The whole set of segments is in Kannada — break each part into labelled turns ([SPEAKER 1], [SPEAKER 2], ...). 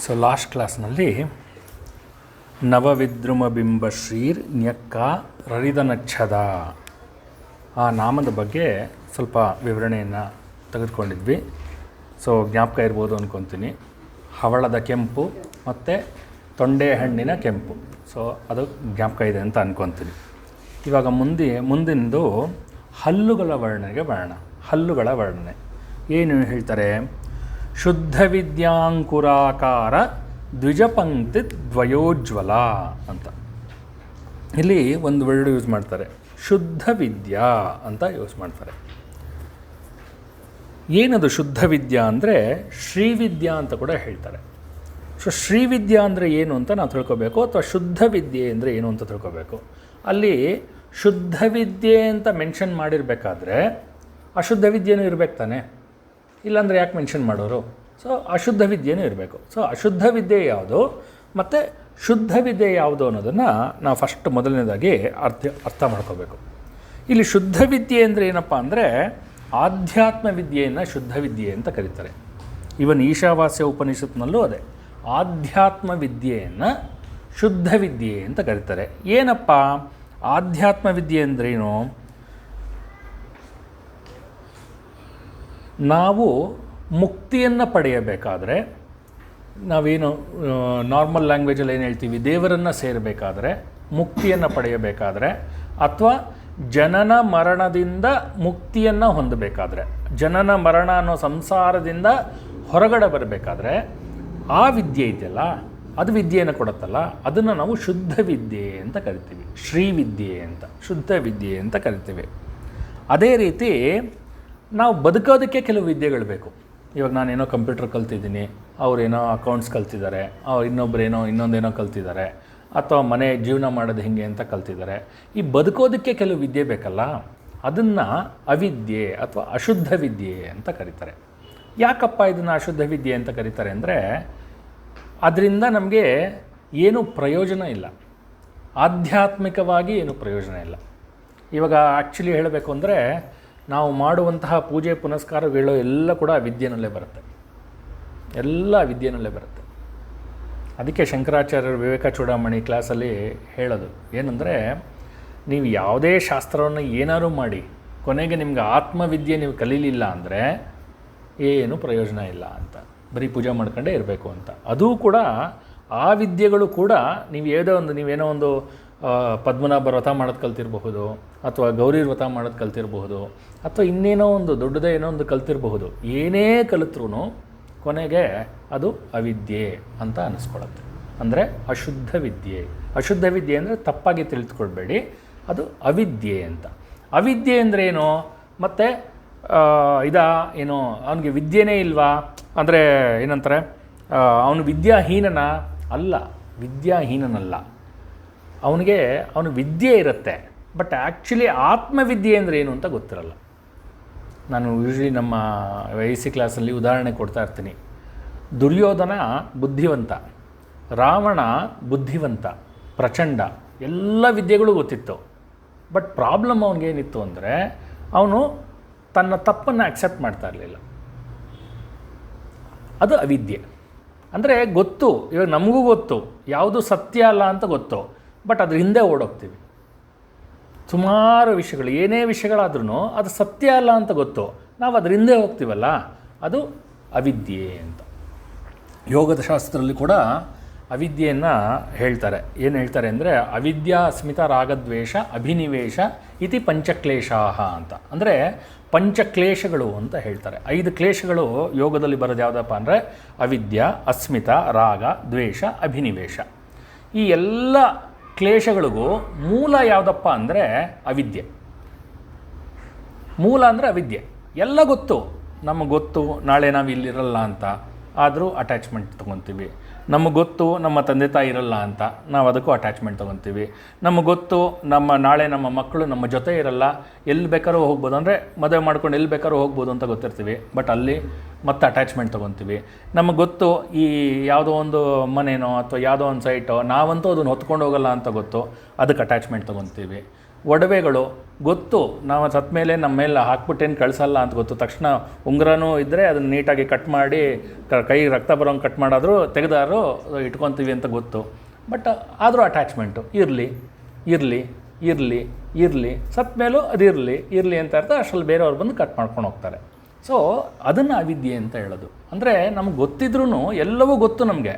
[SPEAKER 1] ಸೊ ಲಾಸ್ಟ್ ಕ್ಲಾಸ್ನಲ್ಲಿ ನವವಿದ್ರುಮಬಿಂಬಶ್ರೀರ್ ನ್ಯಕ್ಕ ರರಿದನಚ್ಛದ ಆ ನಾಮದ ಬಗ್ಗೆ ಸ್ವಲ್ಪ ವಿವರಣೆಯನ್ನು ತೆಗೆದುಕೊಂಡಿದ್ವಿ. ಸೊ ಜ್ಞಾಪಕ ಇರ್ಬೋದು ಅಂದ್ಕೊತೀನಿ. ಹವಳದ ಕೆಂಪು ಮತ್ತು ತೊಂಡೆ ಹಣ್ಣಿನ ಕೆಂಪು. ಸೊ ಅದು ಜ್ಞಾಪಕ ಇದೆ ಅಂತ ಅಂದ್ಕೊತೀನಿ. ಇವಾಗ ಮುಂದಿಂದು ಹಲ್ಲುಗಳ ವರ್ಣನೆಗೆ ಬರೋಣ. ಹಲ್ಲುಗಳ ವರ್ಣನೆ ಏನು ಹೇಳ್ತಾರೆ? ಶುದ್ಧ ವಿದ್ಯಾಂಕುರಾಕಾರ ದ್ವಿಜಪಂಕ್ತಿ ದ್ವಯೋಜ್ವಲ ಅಂತ. ಇಲ್ಲಿ ಒಂದು ವರ್ಡ್ ಯೂಸ್ ಮಾಡ್ತಾರೆ, ಶುದ್ಧ ವಿದ್ಯಾ ಅಂತ ಯೂಸ್ ಮಾಡ್ತಾರೆ. ಏನದು ಶುದ್ಧ ವಿದ್ಯಾ ಅಂದರೆ ಶ್ರೀವಿದ್ಯಾ ಅಂತ ಕೂಡ ಹೇಳ್ತಾರೆ. ಸೊ ಶ್ರೀವಿದ್ಯಾ ಅಂದರೆ ಏನು ಅಂತ ನಾವು ತಿಳ್ಕೊಬೇಕು, ಅಥವಾ ಶುದ್ಧ ವಿದ್ಯೆ ಅಂದರೆ ಏನು ಅಂತ ತಿಳ್ಕೊಬೇಕು. ಅಲ್ಲಿ ಶುದ್ಧ ವಿದ್ಯೆ ಅಂತ ಮೆನ್ಷನ್ ಮಾಡಿರಬೇಕಾದ್ರೆ ಅಶುದ್ಧ ವಿದ್ಯೆನೂ ಇರಬೇಕು ತಾನೆ, ಇಲ್ಲಾಂದರೆ ಯಾಕೆ ಮೆನ್ಷನ್ ಮಾಡೋರು? ಸೊ ಅಶುದ್ಧ ವಿದ್ಯೆನೂ ಇರಬೇಕು. ಸೊ ಅಶುದ್ಧ ವಿದ್ಯೆ ಯಾವುದು ಮತ್ತು ಶುದ್ಧ ವಿದ್ಯೆ ಯಾವುದು ಅನ್ನೋದನ್ನು ನಾವು ಫಸ್ಟ್ ಮೊದಲನೇದಾಗಿ ಅರ್ಥ ಮಾಡ್ಕೋಬೇಕು. ಇಲ್ಲಿ ಶುದ್ಧ ವಿದ್ಯೆ ಅಂದರೆ ಏನಪ್ಪ ಅಂದರೆ ಆಧ್ಯಾತ್ಮ ವಿದ್ಯೆಯನ್ನು ಶುದ್ಧ ವಿದ್ಯೆ ಅಂತ ಕರೀತಾರೆ. ಇವನ್ ಈಶಾವಾಸ್ಯ ಉಪನಿಷತ್ನಲ್ಲೂ ಅದೇ ಆಧ್ಯಾತ್ಮ ವಿದ್ಯೆಯನ್ನು ಶುದ್ಧ ವಿದ್ಯೆ ಅಂತ ಕರೀತಾರೆ. ಏನಪ್ಪ ಆಧ್ಯಾತ್ಮ ವಿದ್ಯೆ ಅಂದ್ರೇನು? ನಾವು ಮುಕ್ತಿಯನ್ನು ಪಡೆಯಬೇಕಾದ್ರೆ, ನಾವೇನು ನಾರ್ಮಲ್ ಲ್ಯಾಂಗ್ವೇಜಲ್ಲಿ ಏನು ಹೇಳ್ತೀವಿ, ದೇವರನ್ನು ಸೇರಬೇಕಾದ್ರೆ, ಮುಕ್ತಿಯನ್ನು ಪಡೆಯಬೇಕಾದ್ರೆ, ಅಥವಾ ಜನನ ಮರಣದಿಂದ ಮುಕ್ತಿಯನ್ನು ಹೊಂದಬೇಕಾದ್ರೆ, ಜನನ ಮರಣ ಅನ್ನೋ ಸಂಸಾರದಿಂದ ಹೊರಗಡೆ ಬರಬೇಕಾದ್ರೆ ಆ ವಿದ್ಯೆ ಇದೆಯಲ್ಲ, ಅದು ವಿದ್ಯೆಯನ್ನು ಕೊಡುತ್ತಲ್ಲ, ಅದನ್ನು ನಾವು ಶುದ್ಧ ವಿದ್ಯೆ ಅಂತ ಕರಿತೀವಿ. ಶ್ರೀವಿದ್ಯೆ ಅಂತ, ಶುದ್ಧ ವಿದ್ಯೆ ಅಂತ ಕರಿತೀವಿ. ಅದೇ ರೀತಿ ನಾವು ಬದುಕೋದಕ್ಕೆ ಕೆಲವು ವಿದ್ಯೆಗಳು ಬೇಕು. ಇವಾಗ ನಾನೇನೋ ಕಂಪ್ಯೂಟರ್ ಕಲ್ತಿದ್ದೀನಿ, ಅವರೇನೋ ಅಕೌಂಟ್ಸ್ ಕಲ್ತಿದ್ದಾರೆ, ಇನ್ನೊಬ್ಬರೇನೋ ಇನ್ನೊಂದೇನೋ ಕಲ್ತಿದ್ದಾರೆ, ಅಥವಾ ಮನೆ ಜೀವನ ಮಾಡೋದು ಹೇಗೆ ಅಂತ ಕಲ್ತಿದ್ದಾರೆ. ಈ ಬದುಕೋದಕ್ಕೆ ಕೆಲವು ವಿದ್ಯೆ ಬೇಕಲ್ಲ, ಅದನ್ನು ಅವಿದ್ಯೆ ಅಥವಾ ಅಶುದ್ಧ ವಿದ್ಯೆ ಅಂತ ಕರೀತಾರೆ. ಯಾಕಪ್ಪ ಇದನ್ನು ಅಶುದ್ಧ ವಿದ್ಯೆ ಅಂತ ಕರೀತಾರೆ ಅಂದರೆ, ಅದರಿಂದ ನಮಗೆ ಏನೂ ಪ್ರಯೋಜನ ಇಲ್ಲ, ಆಧ್ಯಾತ್ಮಿಕವಾಗಿ ಏನೂ ಪ್ರಯೋಜನ ಇಲ್ಲ. ಇವಾಗ ಆ್ಯಕ್ಚುಲಿ ಹೇಳಬೇಕು ಅಂದರೆ ನಾವು ಮಾಡುವಂತಹ ಪೂಜೆ ಪುನಸ್ಕಾರಗಳು ಎಲ್ಲ ಕೂಡ ವಿದ್ಯೆನಲ್ಲೇ ಬರುತ್ತೆ, ಎಲ್ಲ ವಿದ್ಯೆನಲ್ಲೇ ಬರುತ್ತೆ. ಅದಕ್ಕೆ ಶಂಕರಾಚಾರ್ಯರು ವಿವೇಕ ಚೂಡಾಮಣಿ ಕ್ಲಾಸಲ್ಲಿ ಹೇಳೋದು ಏನಂದರೆ, ನೀವು ಯಾವುದೇ ಶಾಸ್ತ್ರವನ್ನು ಏನಾದರೂ ಮಾಡಿ ಕೊನೆಗೆ ನಿಮ್ಗೆ ಆತ್ಮವಿದ್ಯೆ ನೀವು ಕಲೀಲಿಲ್ಲ ಅಂದರೆ ಏನು ಪ್ರಯೋಜನ ಇಲ್ಲ ಅಂತ, ಬರೀ ಪೂಜೆ ಮಾಡ್ಕೊಂಡೇ ಇರಬೇಕು ಅಂತ. ಅದೂ ಕೂಡ ಆ ವಿದ್ಯೆಗಳು ಕೂಡ ನೀವೇನೋ ಒಂದು ಪದ್ಮನಾಭ ವ್ರತ ಮಾಡೋದು ಕಲ್ತಿರಬಹುದು, ಅಥವಾ ಗೌರಿ ವ್ರತ ಮಾಡೋದು ಕಲ್ತಿರಬಹುದು, ಅಥವಾ ಇನ್ನೇನೋ ಒಂದು ದೊಡ್ಡದೇ ಏನೋ ಒಂದು ಕಲ್ತಿರಬಹುದು. ಏನೇ ಕಲಿತ್ರೂ ಕೊನೆಗೆ ಅದು ಅವಿದ್ಯೆ ಅಂತ ಅನ್ನಿಸ್ಕೊಳತ್ತೆ. ಅಂದರೆ ಅಶುದ್ಧ ವಿದ್ಯೆ. ಅಶುದ್ಧ ವಿದ್ಯೆ ಅಂದರೆ ತಪ್ಪಾಗಿ ತಿಳಿದುಕೊಳ್ಬೇಡಿ, ಅದು ಅವಿದ್ಯೆ ಅಂತ. ಅವಿದ್ಯೆ ಅಂದರೆ ಏನು? ಮತ್ತು ಏನೋ ಅವನಿಗೆ ವಿದ್ಯೆನೇ ಇಲ್ವಾ ಅಂದರೆ ಏನಂತಾರೆ, ಅವನು ವಿದ್ಯಾಹೀನನ? ಅಲ್ಲ, ವಿದ್ಯಾಹೀನನಲ್ಲ. ಅವನು ವಿದ್ಯೆ ಇರುತ್ತೆ, ಬಟ್ ಆ್ಯಕ್ಚುಲಿ ಆತ್ಮವಿದ್ಯೆ ಅಂದರೆ ಏನು ಅಂತ ಗೊತ್ತಿರಲ್ಲ. ನಾನು ಯೂಶ್ವಲಿ ನಮ್ಮ ವಯಸ್ಸಿ ಕ್ಲಾಸಲ್ಲಿ ಉದಾಹರಣೆ ಕೊಡ್ತಾ ಇರ್ತೀನಿ. ದುರ್ಯೋಧನ ಬುದ್ಧಿವಂತ, ರಾವಣ ಬುದ್ಧಿವಂತ, ಪ್ರಚಂಡ, ಎಲ್ಲ ವಿದ್ಯೆಗಳು ಗೊತ್ತಿತ್ತು. ಬಟ್ ಪ್ರಾಬ್ಲಮ್ ಅವನಿಗೇನಿತ್ತು ಅಂದರೆ ಅವನು ತನ್ನ ತಪ್ಪನ್ನು ಅಕ್ಸೆಪ್ಟ್ ಮಾಡ್ತಾ ಇರಲಿಲ್ಲ. ಅದು ಅವಿದ್ಯೆ. ಅಂದರೆ ಗೊತ್ತು, ಇವಾಗ ನಮಗೂ ಗೊತ್ತು ಯಾವುದು ಸತ್ಯ ಅಲ್ಲ ಅಂತ ಗೊತ್ತು, ಬಟ್ ಅದ್ರ ಹಿಂದೆ ಓಡೋಗ್ತೀವಿ. ಸುಮಾರು ವಿಷಯಗಳು, ಏನೇ ವಿಷಯಗಳಾದ್ರೂ ಅದು ಸತ್ಯ ಅಲ್ಲ ಅಂತ ಗೊತ್ತು, ನಾವು ಅದ್ರ ಹಿಂದೆ ಹೋಗ್ತೀವಲ್ಲ, ಅದು ಅವಿದ್ಯೆ ಅಂತ. ಯೋಗದ ಶಾಸ್ತ್ರದಲ್ಲಿ ಕೂಡ ಅವಿದ್ಯೆಯನ್ನು ಹೇಳ್ತಾರೆ. ಏನು ಹೇಳ್ತಾರೆ ಅಂದರೆ, ಅವಿದ್ಯಾ ಅಸ್ಮಿತ ರಾಗದ್ವೇಷ ಅಭಿನಿವೇಶ ಇತಿ ಪಂಚಕ್ಲೇಶಾಹ ಅಂತ. ಅಂದರೆ ಪಂಚಕ್ಲೇಶಗಳು ಅಂತ ಹೇಳ್ತಾರೆ. 5 ಕ್ಲೇಶಗಳು ಯೋಗದಲ್ಲಿ ಬರೋದು ಯಾವುದಪ್ಪ ಅಂದರೆ ಅವಿದ್ಯಾ, ಅಸ್ಮಿತ, ರಾಗ, ದ್ವೇಷ, ಅಭಿನಿವೇಶ. ಈ ಎಲ್ಲ ಕ್ಲೇಶಗಳಿಗೂ ಮೂಲ ಯಾವುದಪ್ಪ ಅಂದರೆ ಅವಿದ್ಯೆ. ಮೂಲ ಅಂದರೆ ಅವಿದ್ಯೆ. ಎಲ್ಲ ಗೊತ್ತು, ನಮಗೆ ಗೊತ್ತು ನಾಳೆ ನಾವು ಇಲ್ಲಿರಲ್ಲ ಅಂತ, ಆದರೂ ಅಟ್ಯಾಚ್ಮೆಂಟ್ ತೊಗೊತೀವಿ. ನಮಗೆ ಗೊತ್ತು ನಮ್ಮ ತಂದೆ ತಾಯಿ ಇರಲ್ಲ ಅಂತ, ನಾವು ಅದಕ್ಕೂ ಅಟ್ಯಾಚ್ಮೆಂಟ್ ತೊಗೊತೀವಿ. ನಮಗೆ ಗೊತ್ತು ನಾಳೆ ನಮ್ಮ ಮಕ್ಕಳು ನಮ್ಮ ಜೊತೆ ಇರಲ್ಲ, ಎಲ್ಲಿ ಬೇಕಾದ್ರೂ ಹೋಗ್ಬೋದು, ಅಂದರೆ ಮದುವೆ ಮಾಡ್ಕೊಂಡು ಎಲ್ಲಿ ಬೇಕಾದ್ರೂ ಹೋಗ್ಬೋದು ಅಂತ ಗೊತ್ತಿರ್ತೀವಿ, ಬಟ್ ಅಲ್ಲಿ ಮತ್ತೆ ಅಟ್ಯಾಚ್ಮೆಂಟ್ ತೊಗೊತೀವಿ. ನಮಗೆ ಗೊತ್ತು ಈ ಯಾವುದೋ ಒಂದು ಮನೆನೋ ಅಥವಾ ಯಾವುದೋ ಒಂದು ಸೈಟೋ ನಾವಂತೂ ಅದನ್ನು ಹೊತ್ಕೊಂಡು ಹೋಗಲ್ಲ ಅಂತ ಗೊತ್ತು, ಅದಕ್ಕೆ ಅಟ್ಯಾಚ್ಮೆಂಟ್ ತೊಗೊತೀವಿ. ಒಡವೆಗಳು ಗೊತ್ತು, ನಾವು ಸತ್ತ ಮೇಲೆ ನಮ್ಮ ಮೇಲೆ ಹಾಕ್ಬಿಟ್ಟೇನು ಕಳಿಸಲ್ಲ ಅಂತ ಗೊತ್ತು. ತಕ್ಷಣ ಉಂಗುರನೂ ಇದ್ದರೆ ಅದನ್ನು ನೀಟಾಗಿ ಕಟ್ ಮಾಡಿ ಕೈ ರಕ್ತ ಬರೋಂಗೆ ಕಟ್ ಮಾಡಾದರೂ ತೆಗೆದಾರು ಇಟ್ಕೊತೀವಿ ಅಂತ ಗೊತ್ತು. ಬಟ್ ಆದರೂ ಅಟ್ಯಾಚ್ಮೆಂಟು ಇರಲಿ ಇರಲಿ ಇರಲಿ ಇರಲಿ, ಸತ್ತ ಮೇಲೂ ಅದು ಇರಲಿ ಅಂತ ಇರ್ತಾರೆ. ಅಷ್ಟರಲ್ಲಿ ಬೇರೆಯವ್ರು ಬಂದು ಕಟ್ ಮಾಡ್ಕೊಂಡು ಹೋಗ್ತಾರೆ. ಸೊ ಅದನ್ನು ಅವಿದ್ಯೆ ಅಂತ ಹೇಳೋದು. ಅಂದರೆ ನಮ್ಗೆ ಗೊತ್ತಿದ್ರೂ ಎಲ್ಲವೂ ಗೊತ್ತು ನಮಗೆ,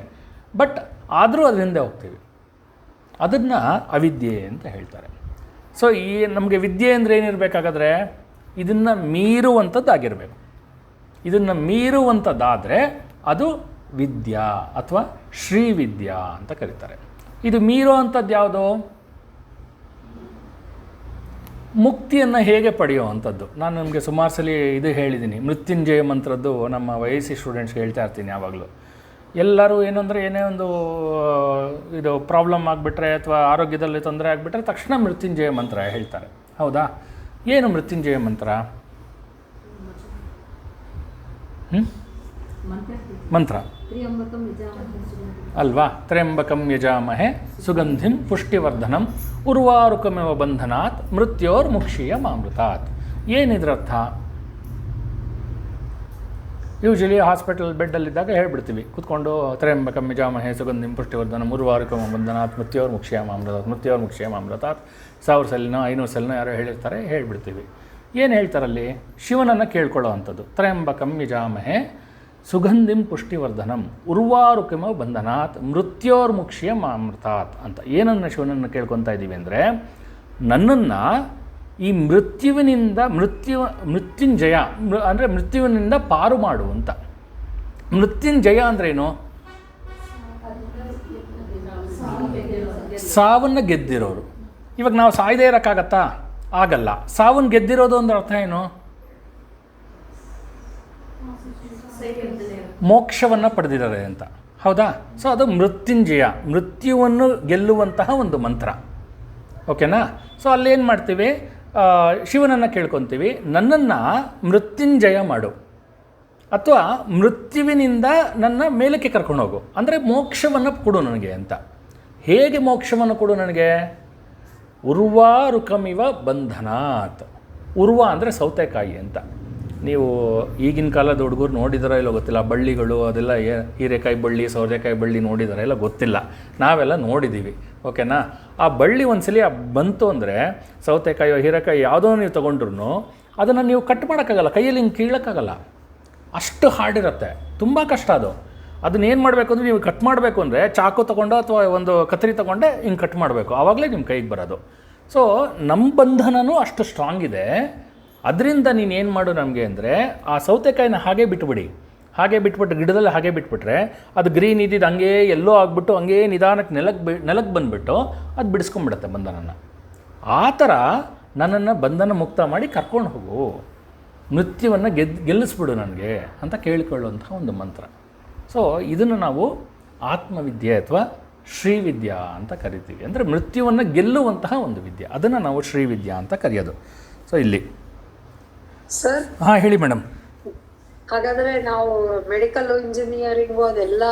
[SPEAKER 1] ಬಟ್ ಆದರೂ ಅದ್ರ ಹಿಂದೆ ಹೋಗ್ತೀವಿ. ಅದನ್ನು ಅವಿದ್ಯೆ ಅಂತ ಹೇಳ್ತಾರೆ. ಸೊ ಈ ನಮಗೆ ವಿದ್ಯೆ ಅಂದರೆ ಏನಿರಬೇಕಾಗಾದ್ರೆ ಇದನ್ನು ಮೀರುವಂಥದ್ದಾಗಿರಬೇಕು. ಇದನ್ನು ಮೀರುವಂಥದ್ದಾದರೆ ಅದು ವಿದ್ಯಾ ಅಥವಾ ಶ್ರೀವಿದ್ಯಾ ಅಂತ ಕರೀತಾರೆ. ಇದು ಮೀರುವಂಥದ್ದು ಯಾವುದು? ಮುಕ್ತಿಯನ್ನು ಹೇಗೆ ಪಡೆಯುವಂಥದ್ದು. ನಾನು ನಿಮಗೆ ಸುಮಾರು ಸಲ ಇದು ಹೇಳಿದ್ದೀನಿ, ಮೃತ್ಯುಂಜಯ ಮಂತ್ರದ್ದು ನಮ್ಮ ವಯಸ್ಸಿ ಸ್ಟೂಡೆಂಟ್ಸ್ಗೆ ಹೇಳ್ತಾ ಇರ್ತೀನಿ ಯಾವಾಗಲೂ. ಎಲ್ಲರೂ ಏನಂದರೆ ಏನೇ ಒಂದು ಇದು ಪ್ರಾಬ್ಲಮ್ ಆಗಿಬಿಟ್ರೆ ಅಥವಾ ಆರೋಗ್ಯದಲ್ಲಿ ತೊಂದರೆ ಆಗಿಬಿಟ್ರೆ ತಕ್ಷಣ ಮೃತ್ಯುಂಜಯ ಮಂತ್ರ ಹೇಳ್ತಾರೆ. ಹೌದಾ? ಏನು ಮೃತ್ಯುಂಜಯ ಮಂತ್ರ? ಮಂತ್ರ ಅಲ್ವಾ? ತ್ರ್ಯಂಬಕಂ ಯಜಾಮಹೆ ಸುಗಂಧಿಂ ಪುಷ್ಟಿವರ್ಧನಂ ಉರ್ವಾರುಕಮೇವ ಬಂಧನಾತ್ ಮೃತ್ಯೋರ್ಮುಕ್ಷೀಯ ಮಾಮೃತಾತ್. ಏನಿದ್ರರ್ಥ? ಯೂಶಲಿ ಹಾಸ್ಪಿಟಲ್ ಬೆಡ್ಡಲ್ಲಿದ್ದಾಗ ಹೇಳ್ಬಿಡ್ತೀವಿ ಕೂತ್ಕೊಂಡು, ತ್ರ್ಯಂಬಕಂ ಯಜಾಮಹೆ ಸುಗಂಧಿಂ ಪುಷ್ಟಿವರ್ಧನಂ ಉರ್ವಾರುಕಮೇವ ಬಂಧನಾತ್ ಮೃತ್ಯೋರ್ಮುಕ್ಷೀಯ ಮಾಮೃತಾತ್ 1000 ಸಲಿನೋ 500 ಸಲಿನೋ ಯಾರೋ ಹೇಳಿರ್ತಾರೆ, ಹೇಳ್ಬಿಡ್ತೀವಿ. ಏನು ಹೇಳ್ತಾರಲ್ಲಿ? ಶಿವನನ್ನು ಕೇಳ್ಕೊಳ್ಳೋ ಅಂಥದ್ದು. ತ್ರ್ಯಂಬಕಂ ಯಜಾಮಹೆ ಸುಗಂಧಿಂ ಪುಷ್ಟಿವರ್ಧನಂ ಉರ್ವಾರುಕಮೇವ ಬಂಧನಾತ್ ಮೃತ್ಯೋರ್ಮುಕ್ಷೀಯ ಮಾಮೃತಾತ್ ಅಂತ. ಏನನ್ನು ಶಿವನನ್ನು ಕೇಳ್ಕೊತಾ ಇದ್ದೀವಿ ಅಂದರೆ, ನನ್ನನ್ನು ಈ ಮೃತ್ಯುಂಜಯ ಅಂದರೆ ಮೃತ್ಯುವಿನಿಂದ ಪಾರು ಮಾಡು ಅಂತ. ಮೃತ್ಯುಂಜಯ ಅಂದ್ರೇನು? ಸಾವನ್ನು ಗೆದ್ದಿರೋರು. ಇವಾಗ ನಾವು ಸಾಯದೇ ಇರೋಕ್ಕಾಗತ್ತಾ? ಆಗಲ್ಲ. ಸಾವನ್ನು ಗೆದ್ದಿರೋದು ಅಂದ್ರೆ ಅರ್ಥ ಏನು? ಮೋಕ್ಷವನ್ನು ಪಡೆದಿದ್ದಾರೆ ಅಂತ. ಹೌದಾ? ಸೊ ಅದು ಮೃತ್ಯುಂಜಯ, ಮೃತ್ಯುವನ್ನು ಗೆಲ್ಲುವಂತಹ ಒಂದು ಮಂತ್ರ. ಓಕೆನಾ? ಸೊ ಅಲ್ಲೇನು ಮಾಡ್ತೀವಿ? ಶಿವನನ್ನು ಕೇಳ್ಕೊತೀವಿ, ನನ್ನನ್ನು ಮೃತ್ಯುಂಜಯ ಮಾಡು ಅಥವಾ ಮೃತ್ಯುವಿನಿಂದ ನನ್ನ ಮೇಲಕ್ಕೆ ಕರ್ಕೊಂಡು ಹೋಗು, ಅಂದರೆ ಮೋಕ್ಷವನ್ನು ಕೊಡು ನನಗೆ ಅಂತ. ಹೇಗೆ ಮೋಕ್ಷವನ್ನು ಕೊಡು ನನಗೆ? ಉರ್ವಾರುಕಮಿವ ಬಂಧನಾತ್. ಉರ್ವ ಅಂದರೆ ಸೌತೆಕಾಯಿ ಅಂತ. ನೀವು ಈಗಿನ ಕಾಲದ ಹುಡುಗರು ನೋಡಿದಾರೋ ಇಲ್ಲ ಗೊತ್ತಿಲ್ಲ, ಬಳ್ಳಿಗಳು ಅದೆಲ್ಲ ಹೀರೆಕಾಯಿ ಬಳ್ಳಿ ಸೌತೆಕಾಯಿ ಬಳ್ಳಿ ನೋಡಿದಾರೋ ಇಲ್ಲ ಗೊತ್ತಿಲ್ಲ, ನಾವೆಲ್ಲ ನೋಡಿದ್ದೀವಿ. ಓಕೆನಾ? ಆ ಬಳ್ಳಿ ಒಂದ್ಸಲಿ ಬಂತು ಅಂದರೆ ಸೌತೆಕಾಯಿ ಹೀರೆಕಾಯಿ ಯಾವುದೋ ನೀವು ತೊಗೊಂಡ್ರು ಅದನ್ನು ನೀವು ಕಟ್ ಮಾಡೋಕ್ಕಾಗಲ್ಲ, ಕೈಯಲ್ಲಿ ಹಿಂಗೆ ಕೀಳೋಕ್ಕಾಗಲ್ಲ, ಅಷ್ಟು ಹಾರ್ಡಿರುತ್ತೆ, ತುಂಬ ಕಷ್ಟ ಅದು. ಅದನ್ನೇನು ಮಾಡಬೇಕು ಅಂದರೆ, ನೀವು ಕಟ್ ಮಾಡಬೇಕು ಅಂದರೆ ಚಾಕು ತೊಗೊಂಡು ಅಥವಾ ಒಂದು ಕತ್ತರಿ ತೊಗೊಂಡೆ ಹಿಂಗೆ ಕಟ್ ಮಾಡಬೇಕು, ಆವಾಗಲೇ ನಿಮ್ಮ ಕೈಗೆ ಬರೋದು. ಸೊ ನಮ್ಮ ಬಂಧನವೂ ಅಷ್ಟು ಸ್ಟ್ರಾಂಗ್ ಇದೆ. ಅದರಿಂದ ನೀನೇನು ಮಾಡು ನಮಗೆ ಅಂದರೆ, ಆ ಸೌತೆಕಾಯಿನ ಹಾಗೆ ಬಿಟ್ಬಿಡಿ. ಹಾಗೆ ಬಿಟ್ಬಿಟ್ಟು ಗಿಡದಲ್ಲಿ ಹಾಗೆ ಬಿಟ್ಬಿಟ್ರೆ ಅದು ಗ್ರೀನ್ ಇದ್ದಿದ್ದು ಹಂಗೇ ಎಲ್ಲೋ ಆಗಿಬಿಟ್ಟು ಹಂಗೇ ನಿಧಾನಕ್ಕೆ ನೆಲಕ್ಕೆ ಬಂದುಬಿಟ್ಟು ಅದು ಬಿಡಿಸ್ಕೊಂಡ್ಬಿಡುತ್ತೆ ಬಂಧನನ. ಆ ಥರ ನನ್ನನ್ನು ಬಂಧನ ಮುಕ್ತ ಮಾಡಿ ಕರ್ಕೊಂಡು ಹೋಗು, ಮೃತ್ಯುವನ್ನು ಗೆಲ್ಲಿಸ್ಬಿಡು ನನಗೆ ಅಂತ ಕೇಳಿಕೊಳ್ಳುವಂಥ ಒಂದು ಮಂತ್ರ. ಸೊ ಇದನ್ನು ನಾವು ಆತ್ಮವಿದ್ಯೆ ಅಥವಾ ಶ್ರೀವಿದ್ಯಾ ಅಂತ ಕರಿತೀವಿ. ಅಂದರೆ ಮೃತ್ಯುವನ್ನು ಗೆಲ್ಲುವಂತಹ ಒಂದು ವಿದ್ಯೆ, ಅದನ್ನು ನಾವು ಶ್ರೀವಿದ್ಯಾ ಅಂತ ಕರೆಯೋದು. ಸೊ ಇಲ್ಲಿ
[SPEAKER 2] ಸರ್.
[SPEAKER 1] ಹಾಂ ಹೇಳಿ ಮೇಡಮ್.
[SPEAKER 2] ಹಾಗಾದ್ರೆ ನಾವು ಮೆಡಿಕಲ್ ಇಂಜಿನಿಯರಿಂಗು ಅದೆಲ್ಲ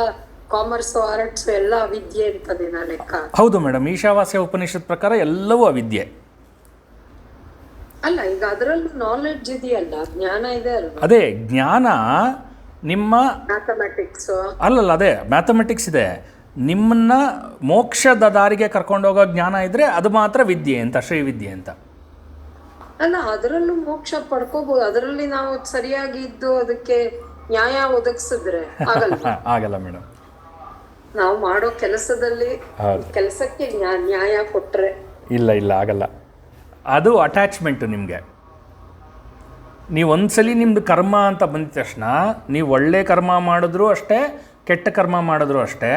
[SPEAKER 2] ಕಾಮರ್ಸ್ ಆರ್ಟ್ಸ್ ಎಲ್ಲ ವಿದ್ಯೆ ಅಂತದೇನಾ ಲೆಕ್ಕ?
[SPEAKER 1] ಹೌದು ಮೇಡಮ್, ಈಶಾವಾಸ್ಯ ಉಪನಿಷತ್ ಪ್ರಕಾರ ಎಲ್ಲವೂ ಅವಿದ್ಯೆ.
[SPEAKER 2] ಅಲ್ಲ, ಈಗ ಅದರಲ್ಲೂ ನಾಲೆಡ್ಜ್ ಇದೆಯಲ್ಲ, ಜ್ಞಾನ ಇದೆ ಅಲ್ವಾ?
[SPEAKER 1] ಅದೇ ಜ್ಞಾನ ನಿಮ್ಮ
[SPEAKER 2] ಮ್ಯಾಥಮೆಟಿಕ್ಸ್
[SPEAKER 1] ಅಲ್ಲಲ್ಲ, ಅದೇ ಮ್ಯಾಥಮೆಟಿಕ್ಸ್ ಇದೆ. ನಿಮ್ಮನ್ನ ಮೋಕ್ಷದ ದಾರಿಗೆ ಕರ್ಕೊಂಡೋಗೋ ಜ್ಞಾನ ಇದ್ದರೆ ಅದು ಮಾತ್ರ ವಿದ್ಯೆ ಅಂತ, ಶ್ರೀವಿದ್ಯೆ ಅಂತ.
[SPEAKER 2] ಅಲ್ಲ, ಅದರಲ್ಲೂ ಮೋಕ್ಷ ಪಡ್ಕೋಬಹುದು. ಅದರಲ್ಲಿ ನಾವು ಸರಿಯಾಗಿ ಇದ್ದು ಅದಕ್ಕೆ ನ್ಯಾಯ ಒದಗಿಸಿದ್ರೆ
[SPEAKER 1] ಆಗಲ್ಲ ಮೇಡಮ್.
[SPEAKER 2] ನಾವು ಮಾಡೋ ಕೆಲಸದಲ್ಲಿ ಕೆಲಸಕ್ಕೆ ನ್ಯಾಯ ಕೊಟ್ರೆ
[SPEAKER 1] ಇಲ್ಲ ಆಗಲ್ಲ. ಅದು ಅಟ್ಯಾಚ್ಮೆಂಟು ನಿಮಗೆ. ನೀವು ಒಂದ್ಸಲಿ ನಿಮ್ಮದು ಕರ್ಮ ಅಂತ ಬಂದ ತಕ್ಷಣ ನೀವು ಒಳ್ಳೆ ಕರ್ಮ ಮಾಡಿದ್ರೂ ಅಷ್ಟೇ, ಕೆಟ್ಟ ಕರ್ಮ ಮಾಡಿದ್ರೂ ಅಷ್ಟೇ,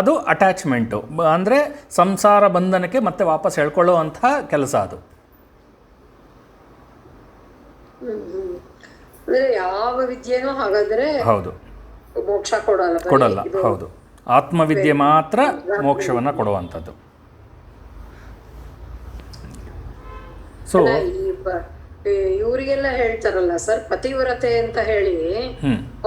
[SPEAKER 1] ಅದು ಅಟ್ಯಾಚ್ಮೆಂಟು. ಅಂದರೆ ಸಂಸಾರ ಬಂಧನಕ್ಕೆ ಮತ್ತೆ ವಾಪಸ್ ಹೇಳ್ಕೊಳ್ಳೋ ಅಂಥ ಕೆಲಸ ಅದು.
[SPEAKER 2] ಅಂದ್ರೆ ಯಾವ ವಿದ್ಯೆನೂ ಹಾಗಾದ್ರೆ
[SPEAKER 1] ಹೌದು
[SPEAKER 2] ಮೋಕ್ಷ ಕೊಡಲ್ಲ.
[SPEAKER 1] ಹೌದು, ಆತ್ಮವಿದ್ಯೆ ಮಾತ್ರ ಮೋಕ್ಷವನ್ನು ಕೊಡುವಂಥದ್ದು. ಸೊ
[SPEAKER 2] ಇವರಿಗೆಲ್ಲ ಹೇಳ್ತಾರಲ್ಲ ಸರ್, ಪತಿವ್ರತೆ ಅಂತ ಹೇಳಿ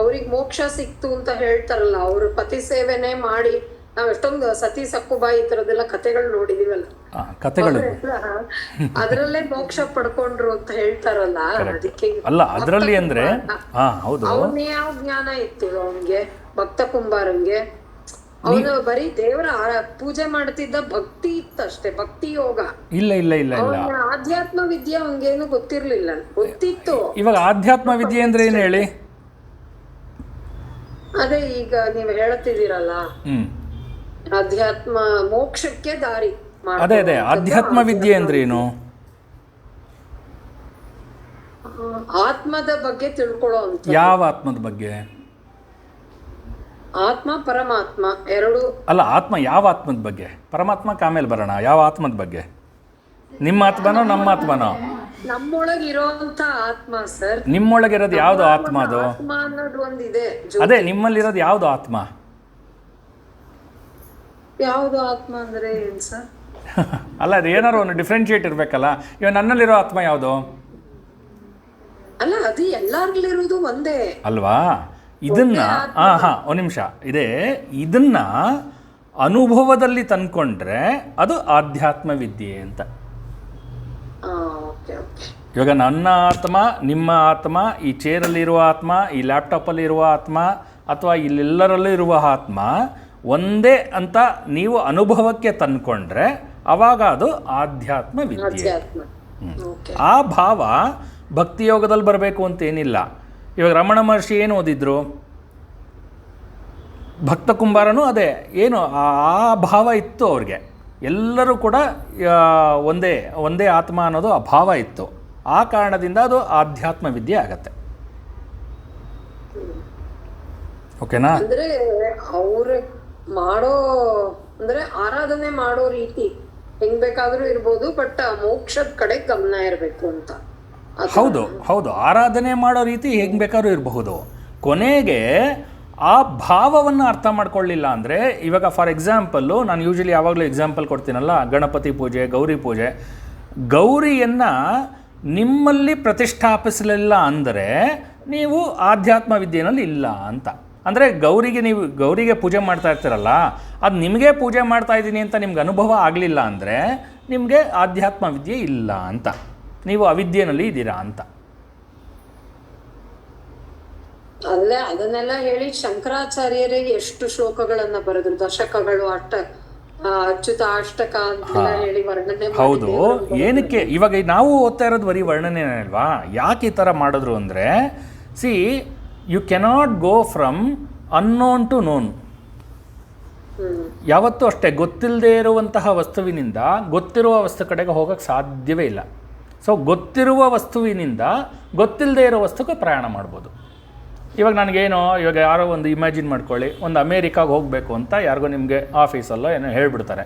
[SPEAKER 2] ಅವ್ರಿಗೆ ಮೋಕ್ಷ ಸಿಕ್ತು ಅಂತ ಹೇಳ್ತಾರಲ್ಲ, ಅವರು ಪತಿ ಸೇವೆನೆ ಮಾಡಿ ನಾವ್ ಎಷ್ಟೊಂದು ಸತಿ ಸಕ್ಕುಬಾಯಿ ಈ ತರದೆಲ್ಲ ಕಥೆಗಳು ನೋಡಿದೀವಲ್ಲ,
[SPEAKER 1] ಕಥೆಗಳು
[SPEAKER 2] ಅದ್ರಲ್ಲೇ ಮೋಕ್ಷ ಪಡ್ಕೊಂಡ್ರು ಅಂತ ಹೇಳ್ತಾರಲ್ಲ. ಅದಕ್ಕೆ
[SPEAKER 1] ಅಲ್ಲ ಅದರಲ್ಲಿ ಅಂದ್ರೆ ಹೌದು,
[SPEAKER 2] ಅವನ್ ಯಾವ ಜ್ಞಾನ ಇತ್ತು ಅವನ್ಗೆ, ಭಕ್ತ ಕುಂಬಾರಂಗೆ? ಅವನು ಬರೀ ದೇವರ ಪೂಜೆ ಮಾಡ್ತಿದ್ದ, ಭಕ್ತಿ ಇತ್ತಷ್ಟೇ, ಭಕ್ತಿ ಯೋಗ.
[SPEAKER 1] ಇಲ್ಲ ಇಲ್ಲ ಇಲ್ಲ ಇಲ್ಲ,
[SPEAKER 2] ಆಧ್ಯಾತ್ಮ ವಿದ್ಯೆ ಅವನ್ಗೇನು ಗೊತ್ತಿರ್ಲಿಲ್ಲ, ಗೊತ್ತಿತ್ತು.
[SPEAKER 1] ಇವಾಗ ಆಧ್ಯಾತ್ಮ ವಿದ್ಯೆ ಅಂದ್ರೆ ಏನು ಹೇಳಿ?
[SPEAKER 2] ಅದೇ ಈಗ ನೀವು ಹೇಳ್ತಿದ್ದೀರಲ್ಲ, ಅಧ್ಯಾತ್ಮ ಮೋಕ್ಷಕ್ಕೆ ದಾರಿ.
[SPEAKER 1] ಅದೇ ಅದೇ ಆಧ್ಯಾತ್ಮ ವಿದ್ಯೆ ಅಂದ್ರೆ ಏನು?
[SPEAKER 2] ಆತ್ಮದ ಬಗ್ಗೆ ತಿಳ್ಕೊಳ್ಳೋ ಅಂತ.
[SPEAKER 1] ಯಾವ ಆತ್ಮದ ಬಗ್ಗೆ?
[SPEAKER 2] ಆತ್ಮ ಪರಮಾತ್ಮ ಎರಡು
[SPEAKER 1] ಅಲ್ಲ, ಆತ್ಮ ಯಾವ ಆತ್ಮದ ಬಗ್ಗೆ? ಪರಮಾತ್ಮಕ್ಕೆ ಆಮೇಲೆ ಬರೋಣ. ಯಾವ ಆತ್ಮದ ಬಗ್ಗೆ? ನಿಮ್ಮ ಆತ್ಮನೋ ನಮ್ಮ ಆತ್ಮನೋ?
[SPEAKER 2] ನಮ್ಮೊಳಗಿರೋಂತ ಆತ್ಮ ಸರ್.
[SPEAKER 1] ನಿಮ್ಮೊಳಗಿರೋದು ಯಾವ್ದು ಆತ್ಮ? ಅದು
[SPEAKER 2] ಆತ್ಮ ಅನ್ನೋದು ಒಂದಿದೆ.
[SPEAKER 1] ಅದೇ ನಿಮ್ಮಲ್ಲಿರೋದು ಯಾವ್ದು ಆತ್ಮ?
[SPEAKER 2] ಯಾವ್ದು ಆತ್ಮ ಅಂದ್ರೆ ಏನ್ ಸರ್?
[SPEAKER 1] ಅಲ್ಲ, ಅದು ಏನಾರು ಒಂದು ಡಿಫ್ರೆನ್ಶಿಯೇಟ್ ಇರ್ಬೇಕಲ್ಲ. ಇವಾಗ ನನ್ನಲ್ಲಿರೋ ಆತ್ಮ ಯಾವುದು?
[SPEAKER 2] ಅಲ್ಲ, ಅದು ಎಲ್ಲಾರ್ಲಿರೋದು ಒಂದೇ
[SPEAKER 1] ಅಲ್ವಾ? ಇದನ್ನ ಒಂದು ನಿಮಿಷ ಇದೆ, ಇದನ್ನ ಅನುಭವದಲ್ಲಿ ತಂದ್ಕೊಂಡ್ರೆ ಅದು ಆಧ್ಯಾತ್ಮ ವಿದ್ಯೆ ಅಂತ. ಇವಾಗ ನನ್ನ ಆತ್ಮ, ನಿಮ್ಮ ಆತ್ಮ, ಈ ಚೇರಲ್ಲಿರುವ ಆತ್ಮ, ಈ ಲ್ಯಾಪ್ಟಾಪಲ್ಲಿರುವ ಆತ್ಮ, ಅಥವಾ ಇಲ್ಲೆಲ್ಲರಲ್ಲೂ ಇರುವ ಆತ್ಮ ಒಂದೇ ಅಂತ ನೀವು ಅನುಭವಕ್ಕೆ ತಂದ್ಕೊಂಡ್ರೆ ಅವಾಗ ಅದು ಆಧ್ಯಾತ್ಮ ವಿದ್ಯೆ. ಆ ಭಾವ ಭಕ್ತಿಯೋಗದಲ್ಲಿ ಬರಬೇಕು ಅಂತೇನಿಲ್ಲ. ಇವಾಗ ರಮಣ ಮಹರ್ಷಿ ಏನು ಓದಿದ್ರು? ಭಕ್ತ ಕುಂಬಾರನು ಅದೇ, ಏನು ಆ ಭಾವ ಇತ್ತು ಅವ್ರಿಗೆ. ಎಲ್ಲರೂ ಕೂಡ ಒಂದೇ ಒಂದೇ ಆತ್ಮ ಅನ್ನೋದು ಆ ಭಾವ ಇತ್ತು. ಆ ಕಾರಣದಿಂದ ಅದು ಆಧ್ಯಾತ್ಮ ವಿದ್ಯೆ ಆಗತ್ತೆ. ಓಕೆನಾ?
[SPEAKER 2] ಅಂದ್ರೆ ಅವ್ರ ಮಾಡೋ ಅಂದ್ರೆ ಆರಾಧನೆ ಮಾಡೋ ರೀತಿ ಹೆಂಗ್ ಬೇಕಾದ್ರೂ ಇರ್ಬೋದು, ಬಟ್ ಮೋಕ್ಷದ ಕಡೆ ಗಮನ ಇರಬೇಕು ಅಂತ.
[SPEAKER 1] ಹೌದು ಹೌದು, ಆರಾಧನೆ ಮಾಡೋ ರೀತಿ ಹೆಂಗ್ ಬೇಕಾದ್ರೂ ಇರಬಹುದು. ಕೊನೆಗೆ ಆ ಭಾವವನ್ನು ಅರ್ಥ ಮಾಡ್ಕೊಳ್ಳಿಲ್ಲ ಅಂದರೆ, ಇವಾಗ ಫಾರ್ ಎಕ್ಸಾಂಪಲ್ಲು ನಾನು ಯೂಶಲಿ ಯಾವಾಗಲೂ ಎಕ್ಸಾಂಪಲ್ ಕೊಡ್ತೀನಲ್ಲ, ಗಣಪತಿ ಪೂಜೆ, ಗೌರಿ ಪೂಜೆ. ಗೌರಿಯನ್ನು ನಿಮ್ಮಲ್ಲಿ ಪ್ರತಿಷ್ಠಾಪಿಸಲಿಲ್ಲ ಅಂದರೆ ನೀವು ಆಧ್ಯಾತ್ಮ ವಿದ್ಯೆಯಲ್ಲಿ ಇಲ್ಲ ಅಂತ. ಅಂದರೆ ನೀವು ಗೌರಿಗೆ ಪೂಜೆ ಮಾಡ್ತಾ ಇರ್ತೀರಲ್ಲ, ಅದು ನಿಮಗೆ ಪೂಜೆ ಮಾಡ್ತಾ ಇದ್ದೀನಿ ಅಂತ ನಿಮ್ಗೆ ಅನುಭವ ಆಗಲಿಲ್ಲ ಅಂದರೆ ನಿಮಗೆ ಆಧ್ಯಾತ್ಮ ವಿದ್ಯೆ ಇಲ್ಲ ಅಂತ, ನೀವು ಅವಿದ್ಯೆಯಲ್ಲಿ ಇದ್ದೀರಾ ಅಂತ.
[SPEAKER 2] ಅಲ್ಲೇ ಅದನ್ನೆಲ್ಲ ಹೇಳಿ ಶಂಕರಾಚಾರ್ಯರೇ ಎಷ್ಟು ಶ್ಲೋಕಗಳನ್ನ ಬರೆದ್ರು, ದಶಕಗಳು, ಅಚ್ಯುತ ಅಷ್ಟಕ ಅಂತೆಲ್ಲ ಹೇಳಿ ವರ್ಣನೆ.
[SPEAKER 1] ಹೌದು, ಏನಕ್ಕೆ ಇವಾಗ ನಾವು ಓದ್ತಾ ಇರೋದು ಬರೀ ವರ್ಣನೆ ಅಲ್ವಾ? ಯಾಕೆ ಈ ಥರ ಮಾಡಿದ್ರು ಅಂದರೆ, see you cannot go from unknown to known. ಯಾವತ್ತೂ ಅಷ್ಟೇ, ಗೊತ್ತಿಲ್ಲದೆ ಇರುವಂತಹ ವಸ್ತುವಿನಿಂದ ಗೊತ್ತಿರುವ ವಸ್ತು ಕಡೆಗೆ ಹೋಗೋಕ್ಕೆ ಸಾಧ್ಯವೇ ಇಲ್ಲ. ಸೊ ಗೊತ್ತಿರುವ ವಸ್ತುವಿನಿಂದ ಗೊತ್ತಿಲ್ಲದೆ ಇರೋ ವಸ್ತುಕ್ಕೆ ಪ್ರಯಾಣ ಮಾಡ್ಬೋದು. ಇವಾಗ ನನಗೇನೋ, ಇವಾಗ ಯಾರೋ ಒಂದು ಇಮ್ಯಾಜಿನ್ ಮಾಡ್ಕೊಳ್ಳಿ, ಒಂದು ಅಮೇರಿಕಾಗೆ ಹೋಗಬೇಕು ಅಂತ ಯಾರಿಗೋ ನಿಮಗೆ ಆಫೀಸಲ್ಲೋ ಏನೋ ಹೇಳ್ಬಿಡ್ತಾರೆ.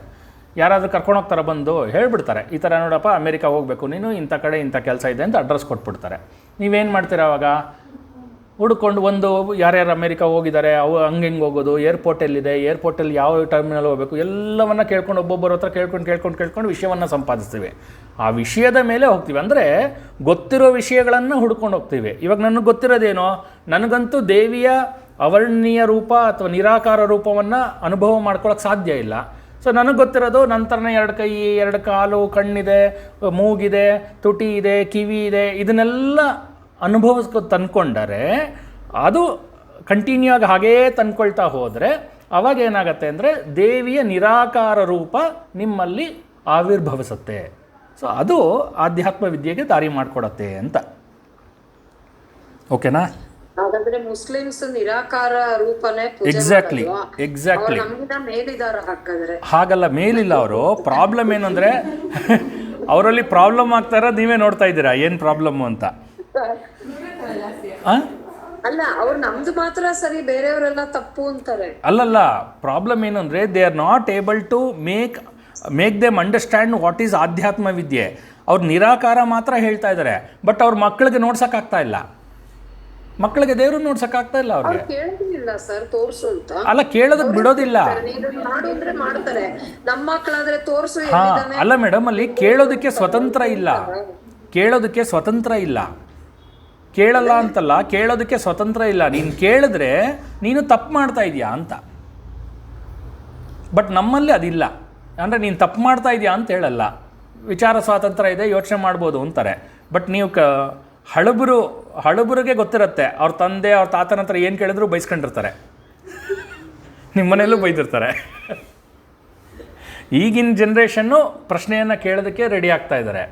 [SPEAKER 1] ಯಾರಾದರೂ ಕರ್ಕೊಂಡೋಗ್ತಾರೆ, ಬಂದು ಹೇಳ್ಬಿಡ್ತಾರೆ, ಈ ಥರ ನೋಡಪ್ಪ ಅಮೇರಿಕಾಗೆ ಹೋಗಬೇಕು ನೀನು, ಇಂಥ ಕಡೆ ಇಂಥ ಕೆಲಸ ಇದೆ ಅಂತ ಅಡ್ರೆಸ್ ಕೊಟ್ಬಿಡ್ತಾರೆ. ನೀವೇನು ಮಾಡ್ತೀರಾ ಅವಾಗ? ಹುಡ್ಕೊಂಡು ಒಂದು ಯಾರ್ಯಾರು ಅಮೇರಿಕಾ ಹೋಗಿದ್ದಾರೆ, ಅವು ಹಂಗೆ ಹೋಗೋದು, ಏರ್ಪೋರ್ಟಲ್ಲಿದೆ, ಏರ್ಪೋರ್ಟಲ್ಲಿ ಯಾವ ಟರ್ಮಿನಲ್ ಹೋಗಬೇಕು ಎಲ್ಲವನ್ನ ಕೇಳ್ಕೊಂಡು ಒಬ್ಬೊಬ್ಬರ ಹತ್ರ ಕೇಳ್ಕೊಂಡು ವಿಷಯವನ್ನು ಸಂಪಾದಿಸ್ತೀವಿ. ಆ ವಿಷಯದ ಮೇಲೆ ಹೋಗ್ತೀವಿ. ಅಂದರೆ ಗೊತ್ತಿರೋ ವಿಷಯಗಳನ್ನು ಹುಡ್ಕೊಂಡು ಹೋಗ್ತೀವಿ. ಇವಾಗ ನನಗೆ ಗೊತ್ತಿರೋದೇನೋ, ನನಗಂತೂ ದೇವಿಯ ಅವರ್ಣೀಯ ರೂಪ ಅಥವಾ ನಿರಾಕಾರ ರೂಪವನ್ನು ಅನುಭವ ಮಾಡ್ಕೊಳ್ಳೋಕೆ ಸಾಧ್ಯ ಇಲ್ಲ. ಸೊ ನನಗೆ ಗೊತ್ತಿರೋದು ನನ್ನ ಥರನೇ 2 ಕೈ, 2 ಕಾಲು, ಕಣ್ಣಿದೆ, ಮೂಗಿದೆ, ತುಟಿ ಇದೆ, ಕಿವಿ ಇದೆ, ಇದನ್ನೆಲ್ಲ ಅನುಭವಿಸ್ಕೊ ತಂದ್ಕೊಂಡರೆ ಅದು ಕಂಟಿನ್ಯೂ ಆಗಿ ಹಾಗೇ ತಂದ್ಕೊಳ್ತಾ ಹೋದರೆ ಅವಾಗ ಏನಾಗುತ್ತೆ ಅಂದರೆ ದೇವಿಯ ನಿರಾಕಾರ ರೂಪ ನಿಮ್ಮಲ್ಲಿ ಆವಿರ್ಭವಿಸುತ್ತೆ. ಸೊ ಅದು ಆಧ್ಯಾತ್ಮ ವಿದ್ಯೆಗೆ ದಾರಿ ಮಾಡಿಕೊಡತ್ತೆ ಅಂತ. ಓಕೆನಾ?
[SPEAKER 2] ಹಾಗಾದ್ರೆ ಮುಸ್ಲಿಮ್ಸ್ ನಿರಾಕಾರ ರೂಪನೇ
[SPEAKER 1] ಎಕ್ಸಾಕ್ಟ್ಲಿ
[SPEAKER 2] ಮೇಲಿದಾರ. ಹಾಗಾದ್ರೆ
[SPEAKER 1] ಹಾಗಲ್ಲ, ಮೇಲಿಲ್ಲ ಅವರು. ಪ್ರಾಬ್ಲಮ್ ಏನು ಅಂದರೆ ಅವರಲ್ಲಿ ಪ್ರಾಬ್ಲಮ್ ಆಗ್ತಾ ಇರೋದು ನೀವೇ ನೋಡ್ತಾ ಇದ್ದೀರಾ ಏನು ಪ್ರಾಬ್ಲಮ್ಮು ಅಂತ.
[SPEAKER 2] ಅಲ್ಲ, ಅವ್ರು ನಮ್ದು ಮಾತ್ರ ಸರಿ, ಬೇರೆಯವರೆಲ್ಲ ತಪ್ಪು ಅಂತಾರೆ.
[SPEAKER 1] ಅಲ್ಲಲ್ಲ, ಪ್ರಾಬ್ಲಮ್ ಏನು ಅಂದರೆ they are not able to make them understand what is ಆಧ್ಯಾತ್ಮ ವಿದ್ಯೆ. ಅವ್ರು ನಿರಾಕಾರ ಮಾತ್ರ ಹೇಳ್ತಾ ಇದ್ದಾರೆ, ಬಟ್ ಅವ್ರ ಮಕ್ಕಳಿಗೆ ನೋಡ್ಸೋಕ್ಕಾಗ್ತಾ ಇಲ್ಲ. ಮಕ್ಕಳಿಗೆ ದೇವ್ರು ನೋಡ್ಸೋಕ್ಕಾಗ್ತಾ ಇಲ್ಲ ಅವ್ರಿಗೆ.
[SPEAKER 2] ಕೇಳೋದಿಲ್ಲ ಸರ್, ತೋರ್ಸು ಅಂತ.
[SPEAKER 1] ಅಲ್ಲ, ಕೇಳೋದಕ್ಕೆ ಬಿಡೋದಿಲ್ಲ.
[SPEAKER 2] ಮಾಡ್ತಾರೆ, ನಮ್ಮ ಮಕ್ಕಳಾದ್ರೆ ತೋರ್ಸು.
[SPEAKER 1] ಅಲ್ಲ ಮೇಡಮ್, ಅಲ್ಲಿ ಕೇಳೋದಕ್ಕೆ ಸ್ವತಂತ್ರ ಇಲ್ಲ. ಕೇಳಲ್ಲ ಅಂತಲ್ಲ, ಕೇಳೋದಕ್ಕೆ ಸ್ವತಂತ್ರ ಇಲ್ಲ. ನೀನು ಕೇಳಿದ್ರೆ ನೀನು ತಪ್ಪು ಮಾಡ್ತಾ ಇದೀಯಾ ಅಂತ. ಬಟ್ ನಮ್ಮಲ್ಲಿ ಅದಿಲ್ಲ. ಅಂದರೆ ನೀನು ತಪ್ಪು ಮಾಡ್ತಾ ಇದೆಯಾ ಅಂತ ಹೇಳಲ್ಲ, ವಿಚಾರ ಸ್ವಾತಂತ್ರ್ಯ ಇದೆ, ಯೋಚನೆ ಮಾಡ್ಬೋದು ಅಂತಾರೆ. ಬಟ್ ನೀವು ಹಳಬರಿಗೆ ಗೊತ್ತಿರುತ್ತೆ, ಅವ್ರ ತಂದೆ ಅವ್ರ ತಾತನ ಹತ್ರ ಏನು ಕೇಳಿದ್ರು ಬೈಸ್ಕೊಂಡಿರ್ತಾರೆ, ನಿಮ್ಮ ಮನೆಯಲ್ಲೂ ಬೈದಿರ್ತಾರೆ. ಈಗಿನ ಜನ್ರೇಷನ್ನು ಪ್ರಶ್ನೆಯನ್ನು ಕೇಳೋದಕ್ಕೆ ರೆಡಿ ಆಗ್ತಾ ಇದ್ದಾರೆ.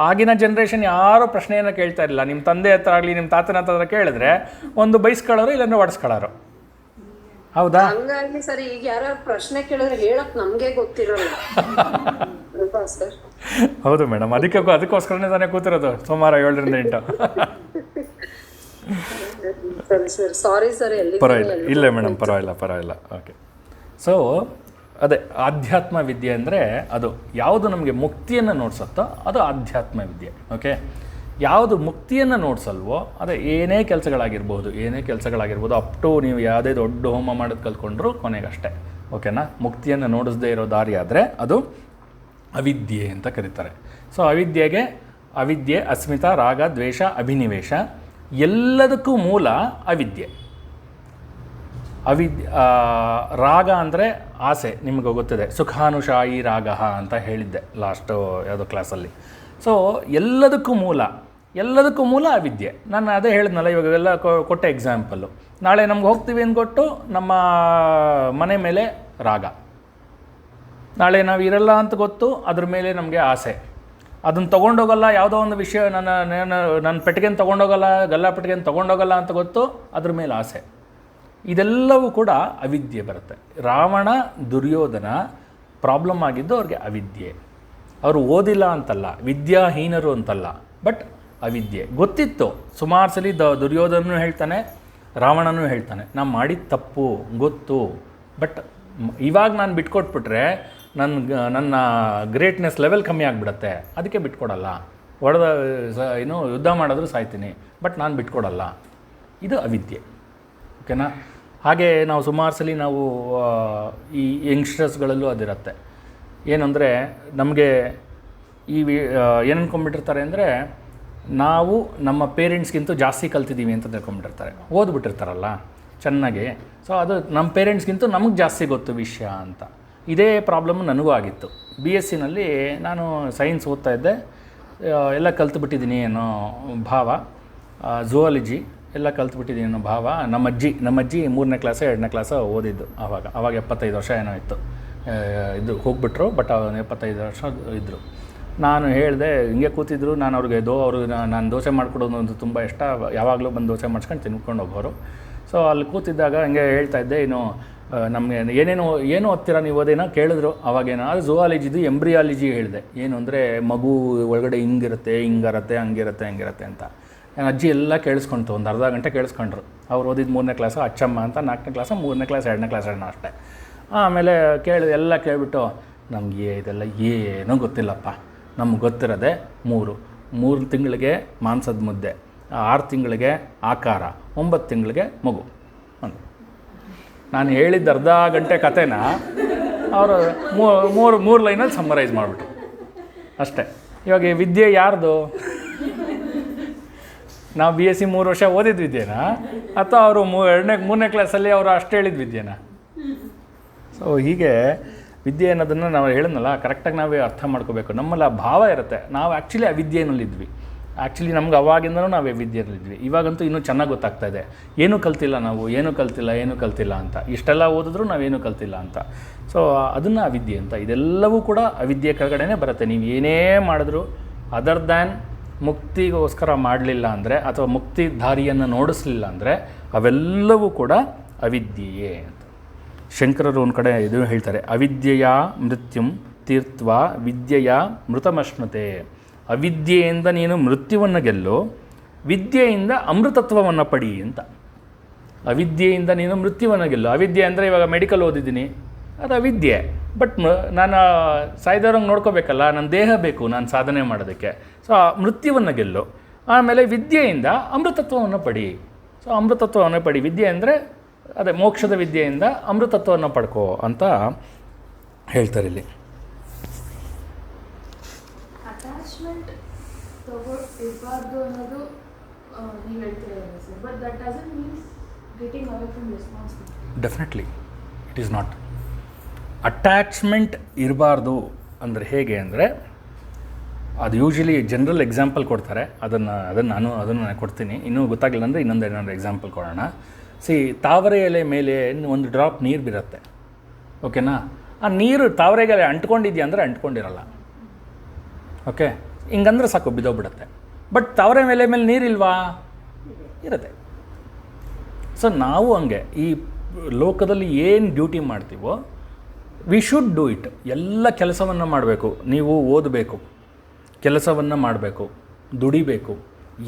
[SPEAKER 1] ಆಗಿನ ಜನ್ರೇಷನ್ ಯಾರೂ ಪ್ರಶ್ನೆಯನ್ನು ಕೇಳ್ತಾ ಇರಲಿಲ್ಲ. ನಿಮ್ಮ ತಂದೆ ಹತ್ರ ಆಗಲಿ ನಿಮ್ಮ ತಾತನ ಹತ್ರ ಕೇಳಿದ್ರೆ ಒಂದು ಬೈಸ್ಕೊಳ್ಳೋರು, ಇಲ್ಲಾಂದ್ರೆ ಹೊಡೆಸ್ಕೊಳ್ಳೋರು. ಹೌದಾ?
[SPEAKER 2] ಹಂಗಾಗಿ ಸರ್ ಈಗ ಯಾರು ಪ್ರಶ್ನೆ ಕೇಳಿದ್ರೆ ಹೇಳಕ್ ನಮ್ಗೆ ಗೊತ್ತಿರಲ್ಲ ಅಲ್ವಾ ಸರ್?
[SPEAKER 1] ಹೌದು ಮೇಡಮ್, ಅದಕ್ಕೋಸ್ಕರನೇ ತಾನೇ ಕೂತಿರೋದು ಸುಮಾರು 7ರಿಂದ 8.
[SPEAKER 2] ಸರಿ ಸರ್, ಸಾರಿ ಸರ್.
[SPEAKER 1] ಪರವಾಗಿಲ್ಲ, ಇಲ್ಲ ಮೇಡಮ್, ಪರವಾಗಿಲ್ಲ. ಓಕೆ. ಸೊ ಅದೇ ಆಧ್ಯಾತ್ಮ ವಿದ್ಯೆ ಅಂದರೆ ಅದು ಯಾವುದು ನಮಗೆ ಮುಕ್ತಿಯನ್ನು ನೋಡ್ಸುತ್ತೋ ಅದು ಆಧ್ಯಾತ್ಮ ವಿದ್ಯೆ. ಓಕೆ. ಯಾವುದು ಮುಕ್ತಿಯನ್ನು ನೋಡ್ಸಲ್ವೋ ಅದು ಏನೇ ಕೆಲಸಗಳಾಗಿರ್ಬೋದು ಅಪ್ ಟು ನೀವು ಯಾವುದೇ ದೊಡ್ಡ ಹೋಮ ಮಾಡೋದು ಕಲ್ತ್ಕೊಂಡ್ರು ಕೊನೆಗಷ್ಟೇ. ಓಕೆನಾ? ಮುಕ್ತಿಯನ್ನು ನೋಡಿಸದೇ ಇರೋ ದಾರಿ ಆದರೆ ಅದು ಅವಿದ್ಯೆ ಅಂತ ಕರೀತಾರೆ. ಸೊ ಅವಿದ್ಯೆ, ಅಸ್ಮಿತಾ, ರಾಗ, ದ್ವೇಷ, ಅಭಿನಿವೇಶ ಎಲ್ಲದಕ್ಕೂ ಮೂಲ ಅವಿದ್ಯೆ. ರಾಗ ಅಂದರೆ ಆಸೆ, ನಿಮಗೆ ಗೊತ್ತಿದೆ, ಸುಖಾನುಶಾಯಿ ರಾಗ ಅಂತ ಹೇಳಿದ್ದೆ ಲಾಸ್ಟು ಯಾವುದೋ ಕ್ಲಾಸಲ್ಲಿ. ಸೊ ಎಲ್ಲದಕ್ಕೂ ಮೂಲ ಅವಿದ್ಯೆ. ನಾನು ಅದೇ ಹೇಳಿದ್ನಲ್ಲ, ಇವಾಗೆಲ್ಲ ಕೊಟ್ಟ ಎಕ್ಸಾಂಪಲ್ಲು. ನಾಳೆ ನಮ್ಗೆ ಹೋಗ್ತೀವಿ ಅಂದ್ಕೊಟ್ಟು ನಮ್ಮ ಮನೆ ಮೇಲೆ ರಾಗ, ನಾಳೆ ನಾವು ಇರಲ್ಲ ಅಂತ ಗೊತ್ತು, ಅದ್ರ ಮೇಲೆ ನಮಗೆ ಆಸೆ. ಅದನ್ನು ತೊಗೊಂಡೋಗಲ್ಲ, ಯಾವುದೋ ಒಂದು ವಿಷಯ ನನ್ನ ಪೆಟ್ಟಿಗೆನ ತೊಗೊಂಡೋಗಲ್ಲ, ಗಲ್ಲ ಪೆಟ್ಟಿಗೆನ ತೊಗೊಂಡೋಗಲ್ಲ ಅಂತ ಗೊತ್ತು, ಅದ್ರ ಮೇಲೆ ಆಸೆ. ಇದೆಲ್ಲವೂ ಕೂಡ ಅವಿದ್ಯೆ ಬರುತ್ತೆ. ರಾವಣ, ದುರ್ಯೋಧನ ಪ್ರಾಬ್ಲಮ್ ಆಗಿದ್ದು ಅವ್ರಿಗೆ ಅವಿದ್ಯೆ. ಅವರು ಓದಿಲ್ಲ ಅಂತಲ್ಲ, ವಿದ್ಯಾಹೀನರು ಅಂತಲ್ಲ, ಬಟ್ ಅವಿದ್ಯೆ ಗೊತ್ತಿತ್ತು. ಸುಮಾರು ಸಲ ದುರ್ಯೋಧನೂ ಹೇಳ್ತಾನೆ, ರಾವಣನೂ ಹೇಳ್ತಾನೆ, ನಾನು ಮಾಡಿದ ತಪ್ಪು ಗೊತ್ತು, ಬಟ್ ಇವಾಗ ನಾನು ಬಿಟ್ಕೊಟ್ಬಿಟ್ರೆ ನನ್ನ ಗ್ರೇಟ್ನೆಸ್ ಲೆವೆಲ್ ಕಮ್ಮಿ ಆಗಿಬಿಡತ್ತೆ, ಅದಕ್ಕೆ ಬಿಟ್ಕೊಡಲ್ಲ. ಯುದ್ಧ ಮಾಡಿದ್ರು ಸಾಯ್ತೀನಿ, ಬಟ್ ನಾನು ಬಿಟ್ಕೊಡಲ್ಲ. ಇದು ಅವಿದ್ಯೆ. ಓಕೆನಾ? ಹಾಗೆ ನಾವು ಸುಮಾರು ಸಲ ನಾವು ಈ ಯಂಗ್ಸ್ಟರ್ಸ್ಗಳಲ್ಲೂ ಅದಿರುತ್ತೆ. ಏನಂದರೆ ನಮಗೆ ಏನು ಅಂದ್ಕೊಂಡ್ಬಿಟ್ಟಿರ್ತಾರೆ ಅಂದರೆ, ನಾವು ನಮ್ಮ ಪೇರೆಂಟ್ಸ್ಗಿಂತ ಜಾಸ್ತಿ ಕಲ್ತಿದ್ದೀವಿ ಅಂತ ತಿಳ್ಕೊಂಡ್ಬಿಟ್ಟಿರ್ತಾರೆ. ಓದ್ಬಿಟ್ಟಿರ್ತಾರಲ್ಲ ಚೆನ್ನಾಗಿ. ಸೊ ಅದು ನಮ್ಮ ಪೇರೆಂಟ್ಸ್ಗಿಂತ ನಮಗೆ ಜಾಸ್ತಿ ಗೊತ್ತು ವಿಷಯ ಅಂತ. ಇದೇ ಪ್ರಾಬ್ಲಮ್ಮು ನನಗೂ ಆಗಿತ್ತು. BSc ನಾನು ಸೈನ್ಸ್ ಓದ್ತಾ ಇದ್ದೆ, ಎಲ್ಲ ಕಲ್ತ್ಬಿಟ್ಟಿದ್ದೀನಿ ಅನ್ನೋ ಭಾವ, ಝುವಾಲಜಿ ಎಲ್ಲ ಕಲ್ತ್ಬಿಟ್ಟಿದ್ದೀನಿ ಅನ್ನೋ ಭಾವ. ನಮ್ಮಜ್ಜಿ 3ನೇ ಕ್ಲಾಸೋ 2ನೇ ಕ್ಲಾಸೋ ಓದಿದ್ದು ಆವಾಗ 75 ವರ್ಷ ಏನೋ ಇತ್ತು. ಇದು ಹೋಗ್ಬಿಟ್ರು, ಬಟ್ 75 ವರ್ಷ ಇದ್ದರು. ನಾನು ಹೇಳಿದೆ, ಹಿಂಗೆ ಕೂತಿದ್ರು, ನಾನು ನಾನು ದೋಸೆ ಮಾಡಿಕೊಡೋದು ಒಂದು ತುಂಬ ಇಷ್ಟ, ಯಾವಾಗಲೂ ಬಂದು ದೋಸೆ ಮಾಡಿಸ್ಕೊಂಡು ತಿನ್ಕೊಂಡು ಹೋಗೋರು. ಸೊ ಅಲ್ಲಿ ಕೂತಿದ್ದಾಗ ಹಿಂಗೆ ಹೇಳ್ತಾಯಿದ್ದೆ, ನಮಗೆ ಏನು ಓದ್ತೀರಾ ನೀವು ಓದೇನೋ ಕೇಳಿದ್ರು. ಅವಾಗೇನೋ ಅದು ಝುವಾಲಜಿದು ಎಂಬ್ರಿಯಾಲಜಿ ಹೇಳಿದೆ. ಏನು ಅಂದರೆ ಮಗು ಒಳಗಡೆ ಹಿಂಗಿರುತ್ತೆ, ಹಂಗಿರುತ್ತೆ ಅಂತ. ನನ್ನ ಅಜ್ಜಿ ಎಲ್ಲ ಕೇಳಿಸ್ಕೊಂತು, ಒಂದು ಅರ್ಧ ಗಂಟೆ ಕೇಳಿಸ್ಕೊಂಡ್ರು. ಅವ್ರು ಓದಿದ್ದು 3ನೇ ಕ್ಲಾಸು, ಅಚ್ಚಮ್ಮ ಅಂತ, 4ನೇ ಕ್ಲಾಸು, 3ನೇ ಕ್ಲಾಸ್, 2ನೇ ಕ್ಲಾಸ್ ಅಷ್ಟೇ. ಆಮೇಲೆ ಎಲ್ಲ ಕೇಳಿಬಿಟ್ಟು, ನಮಗೆ ಇದೆಲ್ಲ ಏನೂ ಗೊತ್ತಿಲ್ಲಪ್ಪ, ನಮ್ಗೆ ಗೊತ್ತಿರೋದೆ 3 ತಿಂಗಳಿಗೆ ಮಾಂಸದ ಮುದ್ದೆ, 6 ತಿಂಗಳಿಗೆ ಆಕಾರ, 9 ತಿಂಗಳಿಗೆ ಮಗು ಅಂತ. ನಾನು ಹೇಳಿದ್ದ ಅರ್ಧ ಗಂಟೆ ಕಥೆನ ಅವರು ಮೂರು ಲೈನಲ್ಲಿ ಸಮ್ಮರೈಸ್ ಮಾಡಿಬಿಟ್ರು ಅಷ್ಟೇ. ಇವಾಗ ಈ ವಿದ್ಯೆ ಯಾರ್ದು? ನಾವು BSc 3 ವರ್ಷ ಓದಿದ ವಿದ್ಯೆನಾ, ಅಥವಾ ಅವರು 3ನೇ ಕ್ಲಾಸಲ್ಲಿ ಅವರು ಅಷ್ಟು ಹೇಳಿದ ವಿದ್ಯೆನಾ? ಸೊ ಹೀಗೆ ವಿದ್ಯೆ ಅನ್ನೋದನ್ನು ನಾವು ಹೇಳಿದ್ನಲ್ಲ, ಕರೆಕ್ಟಾಗಿ ನಾವೇ ಅರ್ಥ ಮಾಡ್ಕೋಬೇಕು. ನಮ್ಮಲ್ಲಿ ಆ ಭಾವ ಇರುತ್ತೆ, ನಾವು ಆ್ಯಕ್ಚುಲಿ ಆ ವಿದ್ಯೆಯಲ್ಲಿದ್ವಿ. ಆ್ಯಕ್ಚುಲಿ ನಮ್ಗೆ ಅವಾಗಿಂದನೂ ನಾವೇ ವಿದ್ಯೆಯಲ್ಲಿದ್ವಿ. ಇವಾಗಂತೂ ಇನ್ನೂ ಚೆನ್ನಾಗಿ ಗೊತ್ತಾಗ್ತಾ ಇದೆ, ಏನೂ ಕಲ್ತಿಲ್ಲ ಅಂತ. ಇಷ್ಟೆಲ್ಲ ಓದಿದ್ರು ನಾವೇನೂ ಕಲ್ತಿಲ್ಲ ಅಂತ. ಸೊ ಅದನ್ನು ಅವಿದ್ಯೆ ಅಂತ. ಇದೆಲ್ಲವೂ ಕೂಡ ಅವಿದ್ಯೆ ಕೆಳಗಡೆನೇ ಬರುತ್ತೆ. ನೀವು ಏನೇ ಮಾಡಿದ್ರು ಅದರ್ ದ್ಯಾನ್ ಮುಕ್ತಿಗೋಸ್ಕರ ಮಾಡಲಿಲ್ಲ ಅಂದರೆ, ಅಥವಾ ಮುಕ್ತಿ ದಾರಿಯನ್ನು ನೋಡಿಸ್ಲಿಲ್ಲ ಅಂದರೆ, ಅವೆಲ್ಲವೂ ಕೂಡ ಅವಿದ್ಯೆಯೇ ಅಂತ. ಶಂಕರರು ಒಂದು ಕಡೆ ಇದು ಹೇಳ್ತಾರೆ, ಅವಿದ್ಯೆಯ ಮೃತ್ಯುಂ ತೀರ್ತ್ವ ವಿದ್ಯೆಯ ಮೃತಮಶ್ನುತೆ. ಅವಿದ್ಯೆಯಿಂದ ನೀನು ಮೃತ್ಯುವನ್ನು ಗೆಲ್ಲು, ವಿದ್ಯೆಯಿಂದ ಅಮೃತತ್ವವನ್ನು ಪಡಿ ಅಂತ. ಅವಿದ್ಯೆಯಿಂದ ನೀನು ಮೃತ್ಯುವನ್ನು ಗೆಲ್ಲು. ಅವಿದ್ಯೆ ಅಂದರೆ ಇವಾಗ ಮೆಡಿಕಲ್ ಓದಿದ್ದೀನಿ, ಅದು ಅವಿದ್ಯೆ. ಬಟ್ ನಾನು ಸಾಯ್ದವ್ರಂಗೆ ನೋಡ್ಕೋಬೇಕಲ್ಲ, ನನ್ನ ದೇಹ ಬೇಕು ನಾನು ಸಾಧನೆ ಮಾಡೋದಕ್ಕೆ. ಸೊ ಮೃತ್ಯುವನ್ನು ಗೆಲ್ಲು, ಆಮೇಲೆ ವಿದ್ಯೆಯಿಂದ ಅಮೃತತ್ವವನ್ನು ಪಡಿ. ಸೊ ಅಮೃತತ್ವವನ್ನು ಪಡಿ, ವಿದ್ಯೆ ಅಂದರೆ ಅದೇ ಮೋಕ್ಷದ ವಿದ್ಯೆಯಿಂದ ಅಮೃತತ್ವವನ್ನು ಪಡ್ಕೋ ಅಂತ ಹೇಳ್ತಾರೆ ಇಲ್ಲಿ.
[SPEAKER 3] ಅಟ್ಯಾಚ್ಮೆಂಟ್ ಇರಬಾರ್ದು ಅನ್ನೋದು ನೀವು ಹೇಳ್ತೀರಾ sir, but that doesn't mean getting away from responsibility.
[SPEAKER 1] Definitely it is not. Attachment ಇರಬಾರ್ದು ಅಂದರೆ ಹೇಗೆ ಅಂದರೆ, ಅದು ಯೂಶ್ವಲಿ ಜನರಲ್ ಎಕ್ಸಾಂಪಲ್ ಕೊಡ್ತಾರೆ, ಅದನ್ನು ನಾನು ಕೊಡ್ತೀನಿ. ಇನ್ನೂ ಗೊತ್ತಾಗಲಿಲ್ಲ ಅಂದರೆ ಇನ್ನೊಂದು ಏನಾದರೂ ಎಕ್ಸಾಂಪಲ್ ಕೊಡೋಣ. ತಾವರೆ ಎಲೆ ಮೇಲೆ ಒಂದು ಡ್ರಾಪ್ ನೀರು ಬಿರುತ್ತೆ, ಓಕೆನಾ? ಆ ನೀರು ತಾವರೆ ಎಲೆ ಅಂಟ್ಕೊಂಡಿದ್ಯಾ ಅಂದರೆ ಅಂಟ್ಕೊಂಡಿರಲ್ಲ, ಓಕೆ? ಹಿಂಗಂದ್ರೆ ಸಾಕು ಬಿದ್ದೋಗ್ಬಿಡುತ್ತೆ. ಬಟ್ ತಾವರೆ ಮೇಲೆ ನೀರಿಲ್ವಾ? ಇರುತ್ತೆ. ಸೊ ನಾವು ಹಂಗೆ ಈ ಲೋಕದಲ್ಲಿ ಏನು ಡ್ಯೂಟಿ ಮಾಡ್ತೀವೋ ವಿ ಶುಡ್ ಡೂ ಇಟ್. ಎಲ್ಲ ಕೆಲಸವನ್ನು ಮಾಡಬೇಕು. ನೀವು ಓದಬೇಕು, ಕೆಲಸವನ್ನು ಮಾಡಬೇಕು, ದುಡಿಬೇಕು,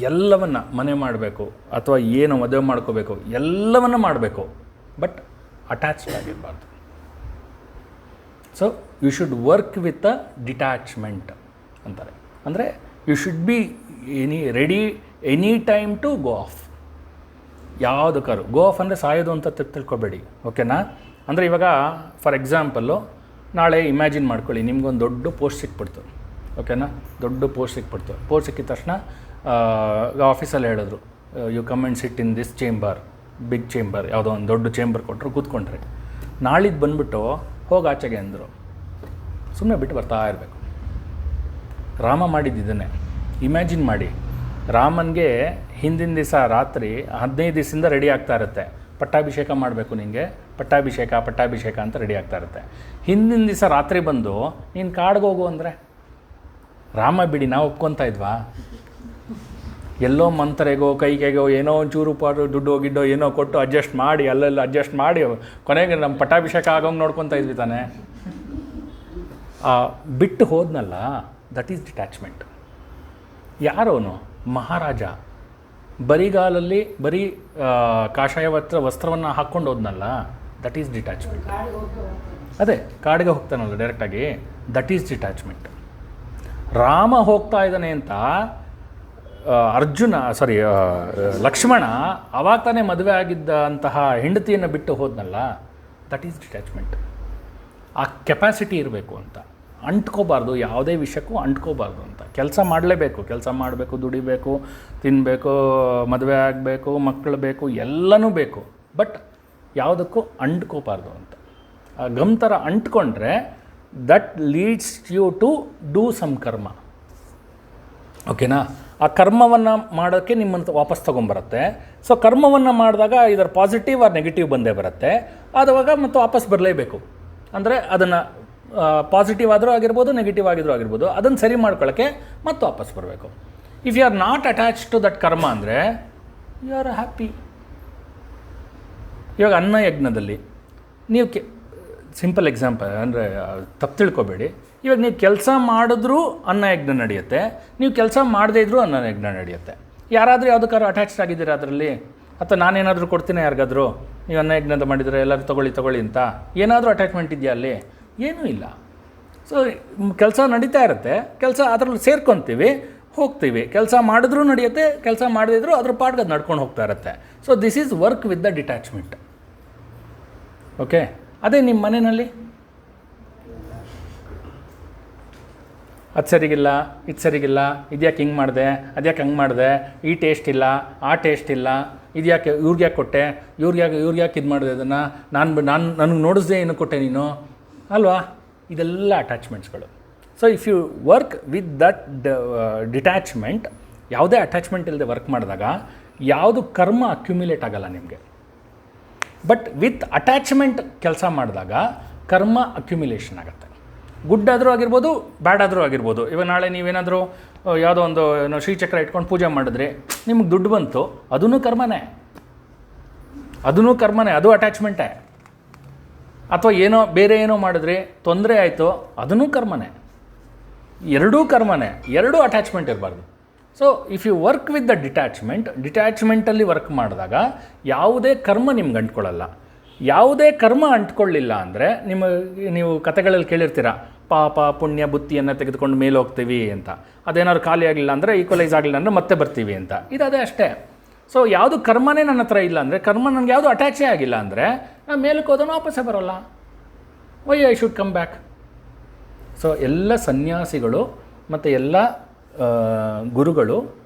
[SPEAKER 1] ಎಲ್ಲವನ್ನು ಮನೆ ಮಾಡಬೇಕು, ಅಥವಾ ಏನು ಮದುವೆ ಮಾಡ್ಕೋಬೇಕು, ಎಲ್ಲವನ್ನು ಮಾಡಬೇಕು. ಬಟ್ ಅಟ್ಯಾಚ್ಡ್ ಆಗಿರಬಾರ್ದು. So you should work with a detachment ಅಂತಾರೆ. ಅಂದರೆ you should be ready any time to go off. ಯಾವುದಕ್ಕಾದ್ರು ಗೋ ಆಫ್ ಅಂದರೆ ಸಾಯೋದು ಅಂತ ತಿಳ್ಕೊಬೇಡಿ, ಓಕೆನಾ? ಅಂದರೆ ಇವಾಗ ಫಾರ್ ಎಕ್ಸಾಂಪಲ್ಲು ನಾಳೆ ಇಮ್ಯಾಜಿನ್ ಮಾಡ್ಕೊಳ್ಳಿ, ನಿಮ್ಗೊಂದು ದೊಡ್ಡ ಪೋಸ್ಟ್ ಸಿಕ್ಬಿಡ್ತು, ಓಕೆನಾ? ದೊಡ್ಡ ಪೋಸ್ಟ್ ಸಿಕ್ಬಿಡ್ತು. ಪೋಸ್ಟ್ ಸಿಕ್ಕಿದ ತಕ್ಷಣ ಆಫೀಸಲ್ಲಿ ಹೇಳಿದ್ರು, you come and sit in this chamber, big chamber, ಯಾವುದೋ ಒಂದು ದೊಡ್ಡ ಚೇಂಬರ್ ಕೊಟ್ಟರು, ಕೂತ್ಕೊಂಡ್ರೆ ನಾಳಿದ್ದು ಬಂದುಬಿಟ್ಟು ಹೋಗಿ ಆಚೆಗೆ ಅಂದರು. ಸುಮ್ಮನೆ ಬಿಟ್ಟು ಬರ್ತಾ ಇರಬೇಕು. ರಾಮ ಮಾಡಿದ್ದಿದ್ದನ್ನೇ ಇಮ್ಯಾಜಿನ್ ಮಾಡಿ. ರಾಮನಿಗೆ ಹಿಂದಿನ ದಿವಸ ರಾತ್ರಿ 15 ದಿವಸದಿಂದ ರೆಡಿ ಆಗ್ತಾ ಇರುತ್ತೆ, ಪಟ್ಟಾಭಿಷೇಕ ಮಾಡಬೇಕು ನಿನಗೆ, ಪಟ್ಟಾಭಿಷೇಕ ಅಂತ ರೆಡಿ ಆಗ್ತಾ ಇರುತ್ತೆ. ಹಿಂದಿನ ದಿವಸ ರಾತ್ರಿ ಬಂದು ನೀನು ಕಾಡ್ಗೆ ಹೋಗು ಅಂದರೆ ರಾಮ ಬಿಡಿ ನಾವು ಒಪ್ಕೊತಾ ಇದ್ವಾ? ಎಲ್ಲೋ ಮಂತ್ರೆಗೋ ಕೈಗೆಗೋ ಏನೋ ಒಂಚೂರು ದುಡ್ಡು ಗಿಡ್ಡೋ ಏನೋ ಕೊಟ್ಟು ಅಡ್ಜಸ್ಟ್ ಮಾಡಿ ಅಲ್ಲೆಲ್ಲ ಅಡ್ಜಸ್ಟ್ ಮಾಡಿ ಕೊನೆಗೆ ನಮ್ಮ ಪಟ್ಟಾಭಿಷೇಕ ಆಗೋಂಗೆ ನೋಡ್ಕೊತಾ ಇದ್ವಿ ತಾನೆ. ಬಿಟ್ಟು ಹೋದ್ನಲ್ಲ, ದಟ್ ಈಸ್ ಡಿಟ್ಯಾಚ್ಮೆಂಟ್. ಯಾರೋನು ಮಹಾರಾಜ ಬರಿಗಾಲಲ್ಲಿ ಬರೀ ಕಾಷಾಯ ವಸ್ತ್ರವನ್ನು ಹಾಕ್ಕೊಂಡು ಹೋದ್ನಲ್ಲ, ದಟ್ ಈಸ್ ಡಿಟ್ಯಾಚ್ಮೆಂಟ್. ಅದೇ ಕಾಡಿಗೆ ಹೋಗ್ತಾನಲ್ಲ ಡೈರೆಕ್ಟಾಗಿ, ದಟ್ ಈಸ್ ಡಿಟ್ಯಾಚ್ಮೆಂಟ್. ರಾಮ ಹೋಗ್ತಾ ಇದ್ದಾನೆ ಅಂತ ಲಕ್ಷ್ಮಣ ಅವಾಗ ತಾನೇ ಮದುವೆ ಆಗಿದ್ದಂತಹ ಹೆಂಡತಿಯನ್ನು ಬಿಟ್ಟು ಹೋದ್ನಲ್ಲ, ದಟ್ ಈಸ್ ಡಿಟ್ಯಾಚ್ಮೆಂಟ್. ಆ ಕೆಪಾಸಿಟಿ ಇರಬೇಕು ಅಂತ. ಅಂಟ್ಕೋಬಾರ್ದು, ಯಾವುದೇ ವಿಷಯಕ್ಕೂ ಅಂಟ್ಕೋಬಾರ್ದು ಅಂತ. ಕೆಲಸ ಮಾಡಲೇಬೇಕು, ಕೆಲಸ ಮಾಡಬೇಕು, ದುಡಿಬೇಕು, ತಿನ್ನಬೇಕು, ಮದುವೆ ಆಗಬೇಕು, ಮಕ್ಕಳು ಬೇಕು, ಎಲ್ಲನೂ ಬೇಕು. ಬಟ್ ಯಾವುದಕ್ಕೂ ಅಂಟ್ಕೋಬಾರ್ದು ಅಂತ. ಗಮ್ ಥರ ಅಂಟ್ಕೊಂಡ್ರೆ that leads you to do some karma, ಓಕೆನಾ? ಆ ಕರ್ಮವನ್ನು ಮಾಡೋಕ್ಕೆ ನಿಮ್ಮನ್ನು ವಾಪಸ್ ತೊಗೊಂಬರುತ್ತೆ. ಸೊ ಕರ್ಮವನ್ನು ಮಾಡಿದಾಗ ಇದರ ಪಾಸಿಟಿವ್ ಆರ್ ನೆಗೆಟಿವ್ ಬಂದೇ ಬರುತ್ತೆ. ಆದವಾಗ ಮತ್ತು ವಾಪಸ್ ಬರಲೇಬೇಕು. ಅಂದರೆ ಅದನ್ನು ಪಾಸಿಟಿವ್ ಆದರೂ ಆಗಿರ್ಬೋದು, ನೆಗೆಟಿವ್ ಆಗಿದ್ರೂ ಆಗಿರ್ಬೋದು, ಅದನ್ನು ಸರಿ ಮಾಡ್ಕೊಳ್ಳೋಕ್ಕೆ ಮತ್ತೆ ವಾಪಸ್ ಬರಬೇಕು. If you are not attach to that karma ಅಂದರೆ ಯು ಆರ್ ಹ್ಯಾಪಿ. ಇವಾಗ ಅನ್ನ ಯಜ್ಞದಲ್ಲಿ ನೀವು ಸಿಂಪಲ್ ಎಕ್ಸಾಂಪಲ್ ಅಂದರೆ ತಪ್ಪು ತಿಳ್ಕೊಬೇಡಿ. ಇವಾಗ ನೀವು ಕೆಲಸ ಮಾಡಿದ್ರೂ ಅನ್ನ ಯಜ್ಞ ನಡೆಯುತ್ತೆ, ನೀವು ಕೆಲಸ ಮಾಡದೇ ಇದ್ದರೂ ಅನ್ನ ಯಜ್ಞ ನಡೆಯುತ್ತೆ. ಯಾರಾದರೂ ಯಾವುದಕ್ಕಾದ್ರೂ ಅಟ್ಯಾಚ್ಡ್ ಆಗಿದ್ದೀರಾ ಅದರಲ್ಲಿ? ಅಥವಾ ನಾನೇನಾದರೂ ಕೊಡ್ತೀನಿ ಯಾರಿಗಾದರೂ, ನೀವು ಅನ್ನ ಯಜ್ಞದ ಮಾಡಿದರೆ ಎಲ್ಲರೂ ತೊಗೊಳ್ಳಿ ಅಂತ ಏನಾದರೂ ಅಟ್ಯಾಚ್ಮೆಂಟ್ ಇದೆಯಾ ಅಲ್ಲಿ? ಏನೂ ಇಲ್ಲ. ಸೊ ಕೆಲಸ ನಡೀತಾ ಇರುತ್ತೆ, ಕೆಲಸ ಅದರಲ್ಲಿ ಸೇರ್ಕೊತೀವಿ, ಹೋಗ್ತೀವಿ. ಕೆಲಸ ಮಾಡಿದ್ರೂ ನಡೆಯುತ್ತೆ, ಕೆಲಸ ಮಾಡದಿದ್ರೂ ಅದ್ರ ಪಾಡ್ಗೆ ಅದು ನಡ್ಕೊಂಡು ಹೋಗ್ತಾ ಇರುತ್ತೆ. So this is work with the detachment, okay? ಅದೇ ನಿಮ್ಮ ಮನೆಯಲ್ಲಿ ಅದು ಸರಿಗಿಲ್ಲ, ಇದು ಸರಿಗಿಲ್ಲ, ಇದ್ಯಾಕೆ ಹಿಂಗೆ ಮಾಡಿದೆ, ಅದ್ಯಾಕೆ ಹಂಗೆ ಮಾಡಿದೆ, ಈ ಟೇಸ್ಟ್ ಇಲ್ಲ, ಆ ಟೇಸ್ಟ್ ಇಲ್ಲ, ಇದ್ಯಾಕೆ ಇವ್ರಿಗೆ ಯಾಕೆ ಕೊಟ್ಟೆ, ಇವ್ರಿಗೆ ಯಾಕೆ ಇದು ಮಾಡಿದೆ, ಅದನ್ನು ನನಗೆ ನೋಡಿಸ್ದೆ ಏನು ಕೊಟ್ಟೆ ನೀನು ಅಲ್ವಾ? ಇದೆಲ್ಲ ಅಟ್ಯಾಚ್ಮೆಂಟ್ಸ್ಗಳು. So if you work with that detachment, ಯಾವುದೇ ಅಟ್ಯಾಚ್ಮೆಂಟ್ ಇಲ್ಲದೆ ವರ್ಕ್ ಮಾಡಿದಾಗ ಯಾವುದು ಕರ್ಮ ಅಕ್ಯುಮ್ಯುಲೇಟ್ ಆಗಲ್ಲ ನಿಮಗೆ. ಬಟ್ ವಿತ್ ಅಟ್ಯಾಚ್ಮೆಂಟ್ ಕೆಲಸ ಮಾಡಿದಾಗ ಕರ್ಮ ಅಕ್ಯುಮ್ಯುಲೇಷನ್ ಆಗುತ್ತೆ. ಗುಡ್ ಆದರೂ ಆಗಿರ್ಬೋದು, ಬ್ಯಾಡ್ ಆದರೂ ಆಗಿರ್ಬೋದು. ಇವಾಗ ನಾಳೆ ನೀವೇನಾದರೂ ಯಾವುದೋ ಒಂದು ಶ್ರೀಚಕ್ರ ಇಟ್ಕೊಂಡು ಪೂಜೆ ಮಾಡಿದ್ರೆ ನಿಮ್ಗೆ ದುಡ್ಡು ಬಂತು, ಅದೂ ಕರ್ಮನೇ, ಅದು ಅಟ್ಯಾಚ್ಮೆಂಟೇ. ಅಥವಾ ಏನೋ ಬೇರೆ ಏನೋ ಮಾಡಿದ್ರೆ ತೊಂದರೆ ಆಯಿತು, ಅದೂ ಕರ್ಮನೇ. ಎರಡೂ ಕರ್ಮನೇ, ಎರಡೂ ಅಟ್ಯಾಚ್ಮೆಂಟ್ ಇರಬಾರ್ದು. So if you work with the ಡಿಟ್ಯಾಚ್ಮೆಂಟಲ್ಲಿ ವರ್ಕ್ ಮಾಡಿದಾಗ ಯಾವುದೇ ಕರ್ಮ ನಿಮ್ಗೆ ಅಂಟ್ಕೊಳ್ಳಲ್ಲ. ಯಾವುದೇ ಕರ್ಮ ಅಂಟ್ಕೊಳ್ಳಿಲ್ಲ ಅಂದರೆ ನೀವು ಕಥೆಗಳಲ್ಲಿ ಕೇಳಿರ್ತೀರ, ಪಾಪ ಪುಣ್ಯ ಬುತ್ತಿಯನ್ನು ತೆಗೆದುಕೊಂಡು ಮೇಲೆ ಹೋಗ್ತೀವಿ ಅಂತ. ಅದೇನಾದ್ರು ಖಾಲಿ ಆಗಲಿಲ್ಲ ಅಂದರೆ, ಈಕ್ವಲೈಸ್ ಆಗಲಿಲ್ಲ ಅಂದರೆ ಮತ್ತೆ ಬರ್ತೀವಿ ಅಂತ. ಅದೇ ಅಷ್ಟೇ. ಸೊ ಯಾವುದು ಕರ್ಮನೇ ನನ್ನ ಹತ್ರ ಇಲ್ಲ ಅಂದರೆ, ಕರ್ಮ ನನಗೆ ಯಾವುದು ಅಟ್ಯಾಚೇ ಆಗಿಲ್ಲ ಅಂದರೆ, ನಾನು ಮೇಲಕ್ಕೆ ಹೋದನು ವಾಪಸ್ಸೇ ಬರೋಲ್ಲ. Why I should come back. So ಎಲ್ಲ ಸನ್ಯಾಸಿಗಳು ಮತ್ತು ಎಲ್ಲ ಗುರುಗಳು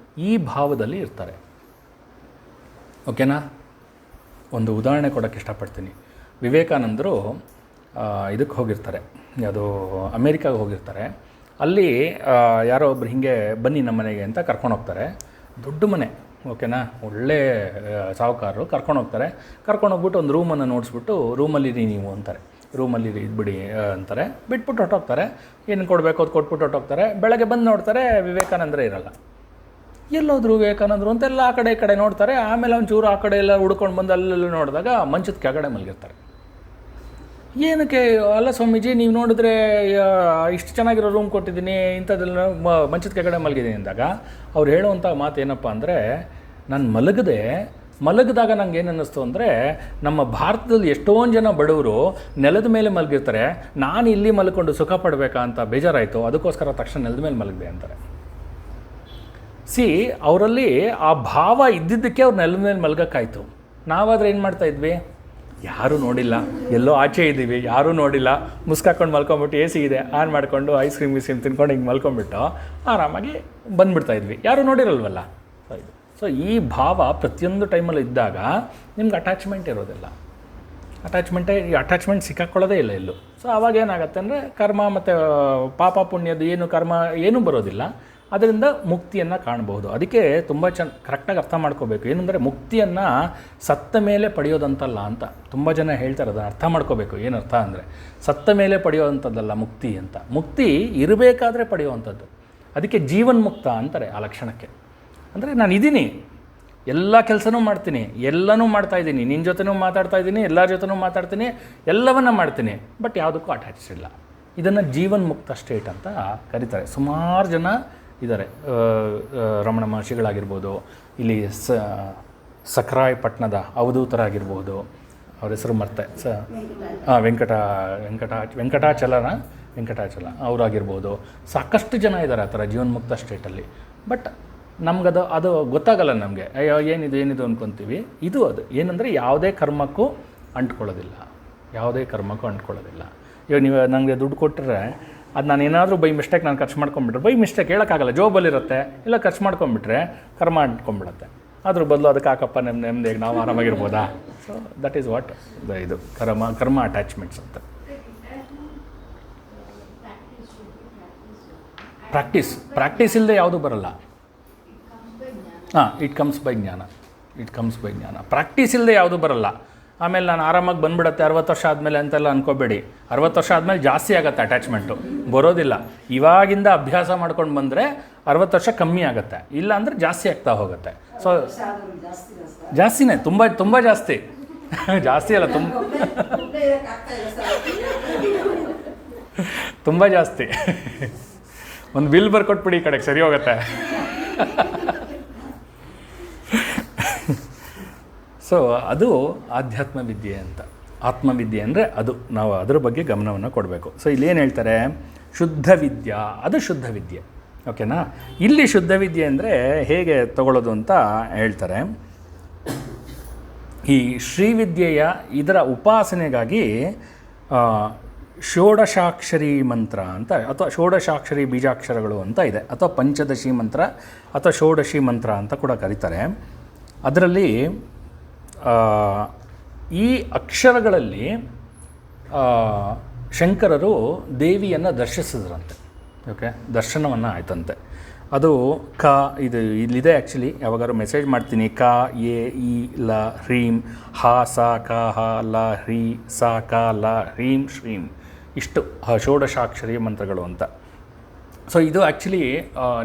[SPEAKER 1] ಈ ಭಾವದಲ್ಲಿ ಇರ್ತಾರೆ, ಓಕೆನಾ? ಒಂದು ಉದಾಹರಣೆ ಕೊಡೋಕ್ಕೆ ಇಷ್ಟಪಡ್ತೀನಿ. ವಿವೇಕಾನಂದರು ಇದಕ್ಕೆ ಹೋಗಿರ್ತಾರೆ, ಅದು ಅಮೇರಿಕಾಗೆ ಹೋಗಿರ್ತಾರೆ. ಅಲ್ಲಿ ಯಾರೋ ಒಬ್ರು ಹೀಗೆ ಬನ್ನಿ ನಮ್ಮ ಮನೆಗೆ ಅಂತ ಕರ್ಕೊಂಡು ಹೋಗ್ತಾರೆ. ದೊಡ್ಡ ಮನೆ, ಓಕೆನಾ, ಒಳ್ಳೆ ಸಾಹುಕಾರರು ಕರ್ಕೊಂಡು ಹೋಗ್ತಾರೆ. ಕರ್ಕೊಂಡು ಹೋಗ್ಬಿಟ್ಟು ಒಂದು ರೂಮನ್ನು ನೋಡಿಸ್ಬಿಟ್ಟು ರೂಮಲ್ಲಿರಿ ನೀವು ಅಂತಾರೆ. ರೂಮಲ್ಲಿರಿ ಇದ್ಬಿಡಿ ಅಂತಾರೆ. ಬಿಟ್ಬಿಟ್ಟು ಹೊಟ್ಟೋಗ್ತಾರೆ. ಏನು ಕೊಡಬೇಕು ಅದು ಕೊಟ್ಬಿಟ್ಟು ಹೊಟ್ಟೋಗ್ತಾರೆ. ಬೆಳಗ್ಗೆ ಬಂದು ನೋಡ್ತಾರೆ ವಿವೇಕಾನಂದರೇ ಇರಲ್ಲ. ಎಲ್ಲೋದ್ರು ವಿವೇಕಾನಂದರು ಅಂತೆಲ್ಲ ಆ ಕಡೆ ಈ ಕಡೆ ನೋಡ್ತಾರೆ. ಆಮೇಲೆ ಒಂಚೂರು ಆ ಕಡೆ ಎಲ್ಲ ಹುಡ್ಕೊಂಡು ಬಂದು ಅಲ್ಲೆಲ್ಲ ನೋಡಿದಾಗ ಮಂಚದ ಕೆಳಗಡೆ ಮಲಗಿರ್ತಾರೆ. ಏನಕ್ಕೆ ಅಲ್ಲ ಸ್ವಾಮೀಜಿ, ನೀವು ನೋಡಿದ್ರೆ ಇಷ್ಟು ಚೆನ್ನಾಗಿರೋ ರೂಮ್ ಕೊಟ್ಟಿದ್ದೀನಿ, ಇಂಥದ್ದೆಲ್ಲ ಮಂಚದ ಕೆಳಗಡೆ ಮಲಗಿದ್ದೀನಿ ಅಂದಾಗ ಅವ್ರು ಹೇಳುವಂಥ ಮಾತು ಏನಪ್ಪ ಅಂದರೆ, ನಾನು ಮಲಗಿದಾಗ ನಂಗೆ ಏನು ಅನ್ನಿಸ್ತು ಅಂದರೆ, ನಮ್ಮ ಭಾರತದಲ್ಲಿ ಎಷ್ಟೊಂದು ಜನ ಬಡವರು ನೆಲದ ಮೇಲೆ ಮಲಗಿರ್ತಾರೆ, ನಾನು ಇಲ್ಲಿ ಮಲ್ಕೊಂಡು ಸುಖ ಪಡಬೇಕಾ ಅಂತ ಬೇಜಾರಾಯಿತು, ಅದಕ್ಕೋಸ್ಕರ ತಕ್ಷಣ ನೆಲದ ಮೇಲೆ ಮಲಗಿದೆ ಅಂತಾರೆ. ಅವರಲ್ಲಿ ಆ ಭಾವ ಇದ್ದಿದ್ದಕ್ಕೆ ಅವ್ರು ನೆಲದ ಮೇಲೆ ಮಲಗೋಕ್ಕಾಯ್ತು. ನಾವಾದರೆ ಏನು ಮಾಡ್ತಾಯಿದ್ವಿ, ಯಾರೂ ನೋಡಿಲ್ಲ, ಎಲ್ಲೋ ಆಚೆ ಇದ್ದೀವಿ, ಯಾರೂ ನೋಡಿಲ್ಲ, ಮುಸ್ಕಾಕೊಂಡು ಮಲ್ಕೊಂಬಿಟ್ಟು ಎ ಸಿ ಇದೆ ಆನ್ ಮಾಡಿಕೊಂಡು ಐಸ್ ಕ್ರೀಮ್ ತಿನ್ಕೊಂಡು ಹಿಂಗೆ ಮಲ್ಕೊಂಬಿಟ್ಟು ಆರಾಮಾಗಿ ಬಂದುಬಿಡ್ತಾಯಿದ್ವಿ, ಯಾರೂ ನೋಡಿರಲ್ವಲ್ಲ. ಸೊ ಈ ಭಾವ ಪ್ರತಿಯೊಂದು ಟೈಮಲ್ಲಿ ಇದ್ದಾಗ ನಿಮ್ಗೆ ಅಟ್ಯಾಚ್ಮೆಂಟ್ ಇರೋದಿಲ್ಲ. ಅಟ್ಯಾಚ್ಮೆಂಟ್ ಸಿಕ್ಕಾಕೊಳ್ಳೋದೇ ಇಲ್ಲ ಎಲ್ಲೂ. ಸೊ ಆವಾಗ ಏನಾಗುತ್ತೆ ಅಂದರೆ ಕರ್ಮ ಮತ್ತು ಪಾಪ ಪುಣ್ಯದ ಕರ್ಮ ಏನೂ ಬರೋದಿಲ್ಲ. ಅದರಿಂದ ಮುಕ್ತಿಯನ್ನು ಕಾಣಬಹುದು. ಅದಕ್ಕೆ ತುಂಬ ಕರೆಕ್ಟಾಗಿ ಅರ್ಥ ಮಾಡ್ಕೋಬೇಕು. ಏನಂದರೆ ಮುಕ್ತಿಯನ್ನು ಸತ್ತ ಮೇಲೆ ಪಡೆಯೋದಂತಲ್ಲ ಅಂತ ತುಂಬ ಜನ ಹೇಳ್ತಾರೆ. ಅದನ್ನು ಅರ್ಥ ಮಾಡ್ಕೋಬೇಕು. ಏನರ್ಥ ಅಂದರೆ ಸತ್ತ ಮೇಲೆ ಪಡೆಯೋವಂಥದ್ದಲ್ಲ ಮುಕ್ತಿ ಅಂತ. ಮುಕ್ತಿ ಇರಬೇಕಾದ್ರೆ ಪಡೆಯುವಂಥದ್ದು. ಅದಕ್ಕೆ ಜೀವನ್ಮುಕ್ತ ಅಂತಾರೆ ಆ ಲಕ್ಷಣಕ್ಕೆ. ಅಂದರೆ ನಾನು ಇದ್ದೀನಿ, ಎಲ್ಲ ಕೆಲಸನೂ ಮಾಡ್ತೀನಿ, ಎಲ್ಲನೂ ಮಾಡ್ತಾಯಿದ್ದೀನಿ, ನಿನ್ನ ಜೊತೆನೂ ಮಾತಾಡ್ತಾಯಿದ್ದೀನಿ, ಎಲ್ಲರ ಜೊತೆನೂ ಮಾತಾಡ್ತೀನಿ, ಎಲ್ಲವನ್ನ ಮಾಡ್ತೀನಿ, ಬಟ್ ಯಾವುದಕ್ಕೂ ಅಟ್ಯಾಚ್ ಇಲ್ಲ. ಇದನ್ನು ಜೀವನ್ಮುಕ್ತ ಸ್ಟೇಟ್ ಅಂತ ಕರೀತಾರೆ. ಸುಮಾರು ಜನ ಇದ್ದಾರೆ. ರಮಣ ಮಹರ್ಷಿಗಳಾಗಿರ್ಬೋದು, ಇಲ್ಲಿ ಸಕ್ರಾಯಪಟ್ಟಣದ ಅವಧೂತರಾಗಿರ್ಬೋದು, ಅವ್ರ ಹೆಸರು ಮರ್ತೆ, ವೆಂಕಟಾಚಲ ಅವರಾಗಿರ್ಬೋದು. ಸಾಕಷ್ಟು ಜನ ಇದ್ದಾರೆ ಆ ಥರ ಜೀವನ್ಮುಕ್ತ ಸ್ಟೇಟಲ್ಲಿ. ಬಟ್ ಅದು ಗೊತ್ತಾಗಲ್ಲ ನಮಗೆ. ಅಯ್ಯೋ ಏನಿದು ಅಂದ್ಕೊತೀವಿ. ಅದು ಏನಂದರೆ ಯಾವುದೇ ಕರ್ಮಕ್ಕೂ ಅಂಟ್ಕೊಳ್ಳೋದಿಲ್ಲ. ಇವಾಗ ನೀವು ನನಗೆ ದುಡ್ಡು ಕೊಟ್ಟರೆ ಅದು ನಾನು ಏನಾದರೂ ಬೈ ಮಿಸ್ಟೇಕ್ ನಾನು ಖರ್ಚು ಮಾಡ್ಕೊಂಬಿಟ್ರೆ, ಬೈ ಮಿಸ್ಟೇಕ್ ಹೇಳೋಕ್ಕಾಗಲ್ಲ, ಜೋಬಲ್ಲಿರುತ್ತೆ, ಇಲ್ಲ ಖರ್ಚು ಮಾಡ್ಕೊಂಬಿಟ್ರೆ ಕರ್ಮ ಅಂಟ್ಕೊಂಡ್ಬಿಡುತ್ತೆ. ಅದ್ರ ಬದಲು ಅದಕ್ಕೆ ಹಾಕಪ್ಪ ನೆಮ್ಮದಿಯಾಗಿ ನಾವು ಆರಾಮಾಗಿರ್ಬೋದಾ. ಸೊ ದಟ್ ಈಸ್ ವಾಟ್ ಇದು ಕರ್ಮ ಅಟ್ಯಾಚ್ಮೆಂಟ್ಸ್ ಅಂತ. ಪ್ರಾಕ್ಟೀಸ್ ಇಲ್ಲದೆ ಯಾವುದೂ ಬರಲ್ಲ. ಇಟ್ ಕಮ್ಸ್ ಬೈ ಜ್ಞಾನ. ಪ್ರಾಕ್ಟೀಸ್ ಇಲ್ಲದೆ ಯಾವುದೂ ಬರಲ್ಲ. ಆಮೇಲೆ ನಾನು ಆರಾಮಾಗಿ ಬಂದುಬಿಡತ್ತೆ 60 ವರ್ಷ ಆದಮೇಲೆ ಅಂತೆಲ್ಲ ಅನ್ಕೋಬೇಡಿ. 60 ವರ್ಷ ಆದಮೇಲೆ ಜಾಸ್ತಿ ಆಗುತ್ತೆ ಅಟ್ಯಾಚ್ಮೆಂಟು, ಬರೋದಿಲ್ಲ. ಇವಾಗಿಂದ ಅಭ್ಯಾಸ ಮಾಡ್ಕೊಂಡು ಬಂದರೆ 60 ವರ್ಷ ಕಮ್ಮಿ ಆಗುತ್ತೆ, ಇಲ್ಲ ಅಂದರೆ ಜಾಸ್ತಿ ಆಗ್ತಾ ಹೋಗುತ್ತೆ. ಸೊ ಜಾಸ್ತಿನೇ, ತುಂಬ ಜಾಸ್ತಿ. ಜಾಸ್ತಿ ಅಲ್ಲ, ತುಂಬ ಜಾಸ್ತಿ. ಒಂದು ಬಿಲ್ ಬರ್ಕೊಟ್ಬಿಡಿ ಈ ಕಡೆಗೆ, ಸರಿ ಹೋಗುತ್ತೆ. ಸೊ ಅದು ಆಧ್ಯಾತ್ಮ ವಿದ್ಯೆ ಅಂತ. ಆತ್ಮವಿದ್ಯೆ ಅಂದರೆ ಅದು, ನಾವು ಅದರ ಬಗ್ಗೆ ಗಮನವನ್ನು ಕೊಡಬೇಕು. ಸೊ ಇಲ್ಲೇನು ಹೇಳ್ತಾರೆ, ಶುದ್ಧ ವಿದ್ಯಾ, ಅದು ಶುದ್ಧ ವಿದ್ಯೆ. ಓಕೆನಾ. ಇಲ್ಲಿ ಶುದ್ಧ ವಿದ್ಯೆ ಅಂದರೆ ಹೇಗೆ ತಗೊಳ್ಳೋದು ಅಂತ ಹೇಳ್ತಾರೆ. ಈ ಶ್ರೀವಿದ್ಯೆಯ ಇದರ ಉಪಾಸನೆಗಾಗಿ ಷೋಡಶಾಕ್ಷರಿ ಮಂತ್ರ ಅಂತ, ಅಥವಾ ಷೋಡಶಾಕ್ಷರಿ ಬೀಜಾಕ್ಷರಗಳು ಅಂತ ಇದೆ, ಅಥವಾ ಪಂಚದಶಿ ಮಂತ್ರ ಅಥವಾ ಷೋಡಶಿ ಮಂತ್ರ ಅಂತ ಕೂಡ ಕರೀತಾರೆ. ಅದರಲ್ಲಿ ಈ ಅಕ್ಷರಗಳಲ್ಲಿ ಶಂಕರರು ದೇವಿಯನ್ನು ದರ್ಶಿಸಿದ್ರಂತೆ. ಓಕೆ, ದರ್ಶನವನ್ನು ಆಯ್ತಂತೆ. ಅದು ಇಲ್ಲಿದೆ ಆ್ಯಕ್ಚುಲಿ. ಯಾವಾಗಾದ್ರು ಮೆಸೇಜ್ ಮಾಡ್ತೀನಿ. ಕ ಎ ಇ ಲ ಹ್ರೀಂ ಹ ಸ ಕ ಹ ಲ ಹ್ರೀ ಸ ಕ ಲ ಹ್ರೀಂ ಶ್ರೀಂ, ಇಷ್ಟು ಷೋಡಶಾಕ್ಷರಿ ಮಂತ್ರಗಳು ಅಂತ. ಸೊ ಇದು ಆ್ಯಕ್ಚುಲಿ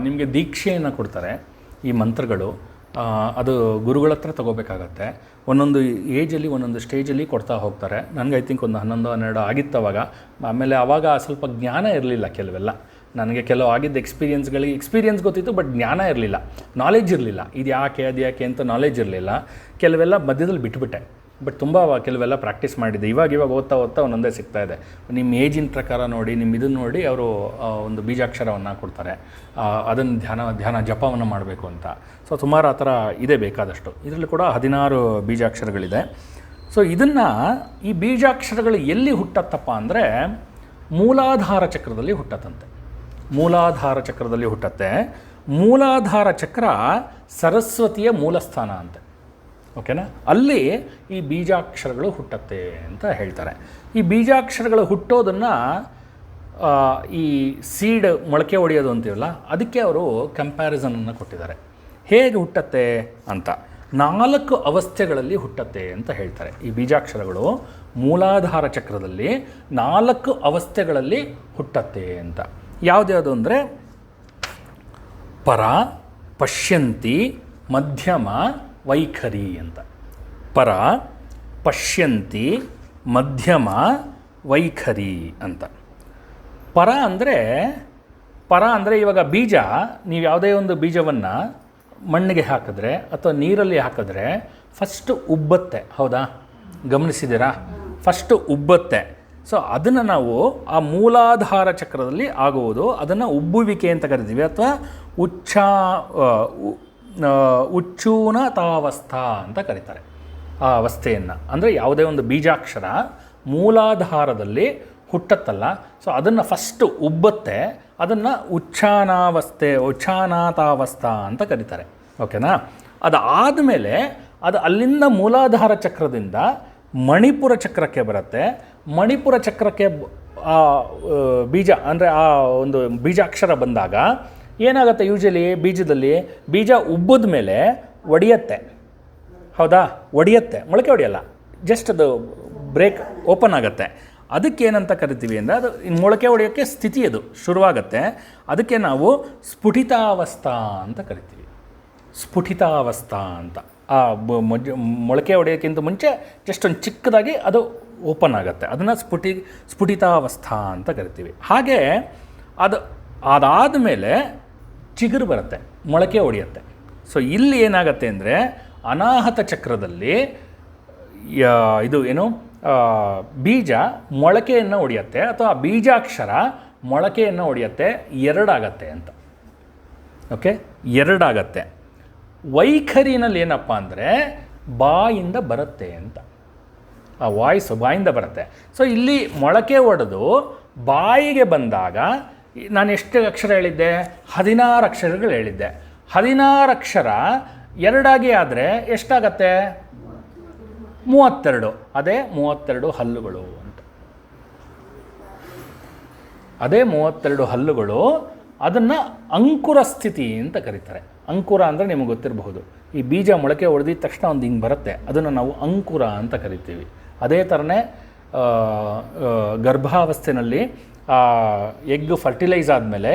[SPEAKER 1] ನಿಮಗೆ ದೀಕ್ಷೆಯನ್ನು ಕೊಡ್ತಾರೆ ಈ ಮಂತ್ರಗಳು. ಅದು ಗುರುಗಳ ಹತ್ರ ತೊಗೋಬೇಕಾಗತ್ತೆ. ಒಂದೊಂದು ಏಜಲ್ಲಿ ಒಂದೊಂದು ಸ್ಟೇಜಲ್ಲಿ ಕೊಡ್ತಾ ಹೋಗ್ತಾರೆ. ನನಗೆ ಐ ಥಿಂಕ್ ಒಂದು 11-12 ಆಗಿತ್ತು ಅವಾಗ. ಆಮೇಲೆ ಆವಾಗ ಸ್ವಲ್ಪ ಜ್ಞಾನ ಇರಲಿಲ್ಲ ಕೆಲವೆಲ್ಲ. ನನಗೆ ಕೆಲವು ಆಗಿದ್ದ ಎಕ್ಸ್ಪೀರಿಯನ್ಸ್ ಗೊತ್ತಿತ್ತು, ಬಟ್ ಜ್ಞಾನ ಇರಲಿಲ್ಲ, ನಾಲೆಜ್ ಇರಲಿಲ್ಲ. ಇದು ಯಾಕೆ ಅದು ಯಾಕೆ ಅಂತ ನಾಲೆಜ್ ಇರಲಿಲ್ಲ. ಕೆಲವೆಲ್ಲ ಮಧ್ಯದಲ್ಲಿ ಬಿಟ್ಬಿಟ್ಟೆ. ಬಟ್ ತುಂಬ ಕೆಲವೆಲ್ಲ ಪ್ರಾಕ್ಟೀಸ್ ಮಾಡಿದ್ದೆ. ಇವಾಗ ಓದ್ತಾ ಒಂದೊಂದೇ ಸಿಗ್ತಾಯಿದೆ. ನಿಮ್ಮ ಏಜಿನ ಪ್ರಕಾರ ನೋಡಿ, ನಿಮ್ಮ ಇದನ್ನು ನೋಡಿ ಅವರು ಒಂದು ಬೀಜಾಕ್ಷರವನ್ನು ಕೊಡ್ತಾರೆ. ಅದನ್ನು ಧ್ಯಾನ ಜಪವನ್ನು ಮಾಡಬೇಕು ಅಂತ. ಸೊ ಸುಮಾರು ಆ ಥರ ಇದೆ ಬೇಕಾದಷ್ಟು. ಇದರಲ್ಲಿ ಕೂಡ 16 ಬೀಜಾಕ್ಷರಗಳಿದೆ. ಸೊ ಇದನ್ನು, ಈ ಬೀಜಾಕ್ಷರಗಳು ಎಲ್ಲಿ ಹುಟ್ಟತ್ತಪ್ಪ ಅಂದರೆ ಮೂಲಾಧಾರ ಚಕ್ರದಲ್ಲಿ ಹುಟ್ಟತ್ತಂತೆ. ಮೂಲಾಧಾರ ಚಕ್ರದಲ್ಲಿ ಹುಟ್ಟತ್ತೆ. ಮೂಲಾಧಾರ ಚಕ್ರ ಸರಸ್ವತಿಯ ಮೂಲಸ್ಥಾನ ಅಂತೆ. ಓಕೆನಾ. ಅಲ್ಲಿ ಈ ಬೀಜಾಕ್ಷರಗಳು ಹುಟ್ಟತ್ತೆ ಅಂತ ಹೇಳ್ತಾರೆ. ಈ ಬೀಜಾಕ್ಷರಗಳು ಹುಟ್ಟೋದನ್ನು ಈ ಸೀಡ್ ಮೊಳಕೆ ಹೊಡೆಯೋದು ಅಂತೀವಲ್ಲ, ಅದಕ್ಕೆ ಅವರು ಕಂಪ್ಯಾರಿಸನನ್ನು ಕೊಟ್ಟಿದ್ದಾರೆ. ಹೇಗೆ ಹುಟ್ಟತ್ತೆ ಅಂತ 4 ಅವಸ್ಥೆಗಳಲ್ಲಿ ಹುಟ್ಟತ್ತೆ ಅಂತ ಹೇಳ್ತಾರೆ. ಈ ಬೀಜಾಕ್ಷರಗಳು ಮೂಲಾಧಾರ ಚಕ್ರದಲ್ಲಿ 4 ಅವಸ್ಥೆಗಳಲ್ಲಿ ಹುಟ್ಟತ್ತೆ ಅಂತ. ಯಾವುದ್ಯಾವುದು ಅಂದರೆ ಪರ, ಪಶ್ಯಂತಿ, ಮಧ್ಯಮ, ವೈಖರಿ ಅಂತ. ಪರ, ಪಶ್ಯಂತಿ, ಮಧ್ಯಮ, ವೈಖರಿ ಅಂತ. ಪರ ಅಂದರೆ ಇವಾಗ ಬೀಜ, ನೀವು ಯಾವುದೇ ಒಂದು ಬೀಜವನ್ನು ಮಣ್ಣಿಗೆ ಹಾಕಿದ್ರೆ ಅಥವಾ ನೀರಲ್ಲಿ ಹಾಕಿದ್ರೆ ಫಸ್ಟು ಉಬ್ಬತ್ತೆ, ಹೌದಾ? ಗಮನಿಸಿದ್ದೀರಾ? ಫಸ್ಟು ಉಬ್ಬತ್ತೆ. ಸೊ ಅದನ್ನು ನಾವು ಆ ಮೂಲಾಧಾರ ಚಕ್ರದಲ್ಲಿ ಆಗುವುದು, ಅದನ್ನು ಉಬ್ಬುವಿಕೆ ಅಂತ ಕರಿತೀವಿ, ಅಥವಾ ಉಚ್ಚೂನತಾವಸ್ಥಾ ಅಂತ ಕರೀತಾರೆ ಆ ಅವಸ್ಥೆಯನ್ನು. ಅಂದರೆ ಯಾವುದೇ ಒಂದು ಬೀಜಾಕ್ಷರ ಮೂಲಾಧಾರದಲ್ಲಿ ಹುಟ್ಟತ್ತಲ್ಲ, ಸೊ ಅದನ್ನು ಫಸ್ಟು ಉಬ್ಬತ್ತೆ, ಅದನ್ನು ಉಚ್ಛಾನಾತಾವಸ್ಥಾ ಅಂತ ಕರೀತಾರೆ. ಓಕೆನಾ. ಅದಾದಮೇಲೆ ಅದು ಅಲ್ಲಿಂದ ಮೂಲಾಧಾರ ಚಕ್ರದಿಂದ ಮಣಿಪುರ ಚಕ್ರಕ್ಕೆ ಬರುತ್ತೆ. ಮಣಿಪುರ ಚಕ್ರಕ್ಕೆ ಬೀಜ ಅಂದರೆ ಆ ಒಂದು ಬೀಜಾಕ್ಷರ ಬಂದಾಗ ಏನಾಗುತ್ತೆ, ಯೂಶಲಿ ಬೀಜದಲ್ಲಿ ಬೀಜ ಉಬ್ಬಿದ ಮೇಲೆ ಒಡೆಯತ್ತೆ, ಹೌದಾ? ಒಡೆಯತ್ತೆ, ಮೊಳಕೆ ಹೊಡೆಯಲ್ಲ, ಜಸ್ಟ್ ಅದು ಬ್ರೇಕ್ ಓಪನ್ ಆಗುತ್ತೆ. ಅದಕ್ಕೇನಂತ ಕರಿತೀವಿ ಅಂದರೆ, ಅದು ಮೊಳಕೆ ಹೊಡೆಯೋಕ್ಕೆ ಸ್ಥಿತಿ ಅದು ಶುರುವಾಗುತ್ತೆ. ಅದಕ್ಕೆ ನಾವು ಸ್ಫುಟಿತಾವಸ್ಥಾ ಅಂತ ಕರಿತೀವಿ. ಸ್ಫುಟಿತಾವಸ್ಥಾ ಅಂತ. ಆ ಮೊಳಕೆ ಹೊಡೆಯೋಕ್ಕಿಂತ ಮುಂಚೆ ಜಸ್ಟ್ ಒಂದು ಚಿಕ್ಕದಾಗಿ ಅದು ಓಪನ್ ಆಗುತ್ತೆ, ಅದನ್ನು ಸ್ಫುಟಿತಾವಸ್ಥಾ ಅಂತ ಕರಿತೀವಿ. ಹಾಗೆ ಅದಾದ ಮೇಲೆ ಚಿಗುರು ಬರುತ್ತೆ, ಮೊಳಕೆ ಹೊಡೆಯುತ್ತೆ. ಸೊ ಇಲ್ಲಿ ಏನಾಗುತ್ತೆ ಅಂದರೆ, ಅನಾಹತ ಚಕ್ರದಲ್ಲಿ ಇದು ಏನು ಬೀಜ ಮೊಳಕೆಯನ್ನು ಹೊಡೆಯುತ್ತೆ, ಅಥವಾ ಬೀಜಾಕ್ಷರ ಮೊಳಕೆಯನ್ನು ಹೊಡೆಯುತ್ತೆ, 2 ಆಗತ್ತೆ ಅಂತ. ಓಕೆ, 2 ಆಗತ್ತೆ. ವೈಖರಿನಲ್ಲಿ ಏನಪ್ಪ ಅಂದರೆ ಬಾಯಿಂದ ಬರುತ್ತೆ ಅಂತ, ಆ ವಾಯ್ಸು ಬಾಯಿಂದ ಬರುತ್ತೆ. ಸೊ ಇಲ್ಲಿ ಮೊಳಕೆ ಹೊಡೆದು ಬಾಯಿಗೆ ಬಂದಾಗ ನಾನು ಎಷ್ಟು ಅಕ್ಷರ ಹೇಳಿದ್ದೆ? 16 ಅಕ್ಷರಗಳು ಹೇಳಿದ್ದೆ. 16 ಅಕ್ಷರ 2 ಆಗಿ ಆದರೆ ಎಷ್ಟಾಗತ್ತೆ? 32. ಅದೇ 32 ಹಲ್ಲುಗಳು ಅಂತ. ಅದೇ 32 ಹಲ್ಲುಗಳು. ಅದನ್ನು ಅಂಕುರ ಸ್ಥಿತಿ ಅಂತ ಕರೀತಾರೆ. ಅಂಕುರ ಅಂದರೆ ನಿಮಗೆ ಗೊತ್ತಿರಬಹುದು, ಈ ಬೀಜ ಮೊಳಕೆ ಹೊಡೆದಿದ ತಕ್ಷಣ ಒಂದು ಹಿಂಗೆ ಬರುತ್ತೆ, ಅದನ್ನು ನಾವು ಅಂಕುರ ಅಂತ ಕರಿತೀವಿ. ಅದೇ ಥರನೇ ಗರ್ಭಾವಸ್ಥೆಯಲ್ಲಿ ಎಗ್ ಫರ್ಟಿಲೈಸ್ ಆದಮೇಲೆ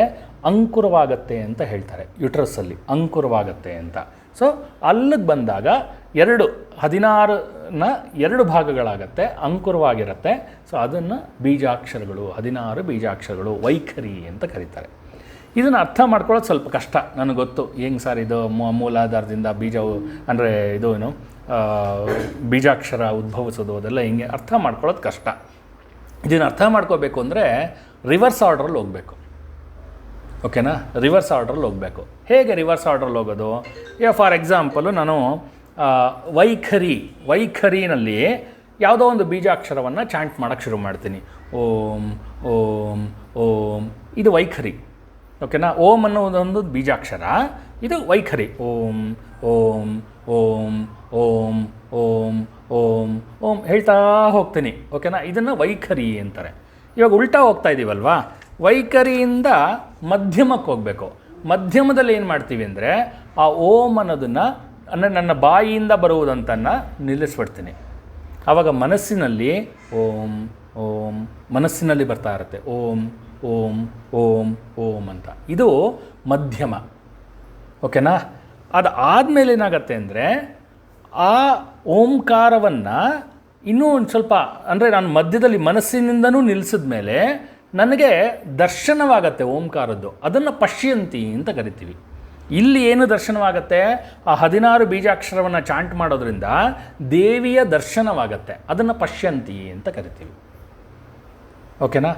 [SPEAKER 1] ಅಂಕುರವಾಗತ್ತೆ ಅಂತ ಹೇಳ್ತಾರೆ, ಯುಟ್ರಸ್ಸಲ್ಲಿ ಅಂಕುರವಾಗತ್ತೆ ಅಂತ. ಸೊ ಅಲ್ಲಿಗೆ ಬಂದಾಗ 16ನ 2 ಭಾಗಗಳಾಗತ್ತೆ, ಅಂಕುರವಾಗಿರುತ್ತೆ. ಸೊ ಅದನ್ನು ಬೀಜಾಕ್ಷರಗಳು, 16 ಬೀಜಾಕ್ಷರಗಳು, ವೈಖರಿ ಅಂತ ಕರೀತಾರೆ. ಇದನ್ನು ಅರ್ಥ ಮಾಡ್ಕೊಳ್ಳೋದು ಸ್ವಲ್ಪ ಕಷ್ಟ, ನನಗೆ ಗೊತ್ತು. ಹೆಂಗೆ ಸರ್ ಇದು ಮೂಲಾಧಾರದಿಂದ ಬೀಜವು ಅಂದರೆ ಇದು ಏನು ಬೀಜಾಕ್ಷರ ಉದ್ಭವಿಸೋದು, ಅದೆಲ್ಲ ಹಿಂಗೆ ಅರ್ಥ ಮಾಡ್ಕೊಳ್ಳೋದು ಕಷ್ಟ. ಇದನ್ನು ಅರ್ಥ ಮಾಡ್ಕೋಬೇಕು ಅಂದರೆ ರಿವರ್ಸ್ ಆರ್ಡ್ರಲ್ಲಿ ಹೋಗಬೇಕು. ಓಕೆನಾ, ರಿವರ್ಸ್ ಆರ್ಡ್ರಲ್ಲಿ ಹೋಗಬೇಕು. ಹೇಗೆ ರಿವರ್ಸ್ ಆರ್ಡ್ರಲ್ಲಿ ಹೋಗೋದು? ಈಗ ಫಾರ್ ಎಕ್ಸಾಂಪಲು ನಾನು ವೈಖರಿನಲ್ಲಿ ಯಾವುದೋ ಒಂದು ಬೀಜಾಕ್ಷರವನ್ನು ಚಾಂಟ್ ಮಾಡೋಕ್ಕೆ ಶುರು ಮಾಡ್ತೀನಿ. ಓಂ ಓಂ ಓಂ, ಇದು ವೈಖರಿ. ಓಕೆನಾ. ಓಂ ಅನ್ನೋದೊಂದು ಬೀಜಾಕ್ಷರ, ಇದು ವೈಖರಿ. ಓಂ ಓಂ ಓಂ ಓಂ ಓಂ ಓಂ ಓಂ ಹೇಳ್ತಾ ಹೋಗ್ತೀನಿ. ಓಕೆನಾ. ಇದನ್ನು ವೈಖರಿ ಅಂತಾರೆ. ಇವಾಗ ಉಲ್ಟಾ ಹೋಗ್ತಾ ಇದ್ದೀವಲ್ವಾ, ವೈಖರಿಯಿಂದ ಮಧ್ಯಮಕ್ಕೆ ಹೋಗಬೇಕು. ಮಧ್ಯಮದಲ್ಲಿ ಏನು ಮಾಡ್ತೀವಿ ಅಂದರೆ, ಆ ಓಂ ಅನ್ನೋದನ್ನು ಅಂದರೆ ನನ್ನ ಬಾಯಿಯಿಂದ ಬರುವುದಂತನ್ನು ನಿಲ್ಲಿಸ್ಬಿಡ್ತೀನಿ. ಆವಾಗ ಮನಸ್ಸಿನಲ್ಲಿ ಓಂ ಓಂ ಮನಸ್ಸಿನಲ್ಲಿ ಬರ್ತಾ ಇರುತ್ತೆ, ಓಂ ಓಂ ಓಂ ಓಂ ಅಂತ. ಇದು ಮಧ್ಯಮ. ಓಕೆನಾ. ಅದು ಆದಮೇಲೆ ಏನಾಗತ್ತೆ ಅಂದರೆ, ಆ ಓಂಕಾರವನ್ನು ಇನ್ನೂ ಒಂದು ಸ್ವಲ್ಪ ಅಂದರೆ ನಾನು ಮಧ್ಯದಲ್ಲಿ ಮನಸ್ಸಿನಿಂದನೂ ನಿಲ್ಲಿಸಿದ ಮೇಲೆ ನನಗೆ ದರ್ಶನವಾಗತ್ತೆ ಓಂಕಾರದ್ದು. ಅದನ್ನು ಪಶ್ಯಂತಿ ಅಂತ ಕರಿತೀವಿ. ಇಲ್ಲಿ ಏನು ದರ್ಶನವಾಗತ್ತೆ? ಆ 16 ಬೀಜಾಕ್ಷರವನ್ನು ಚಾಂಟ್ ಮಾಡೋದ್ರಿಂದ ದೇವಿಯ ದರ್ಶನವಾಗತ್ತೆ, ಅದನ್ನು ಪಶ್ಯಂತಿ ಅಂತ ಕರಿತೀವಿ. ಓಕೆನಾ.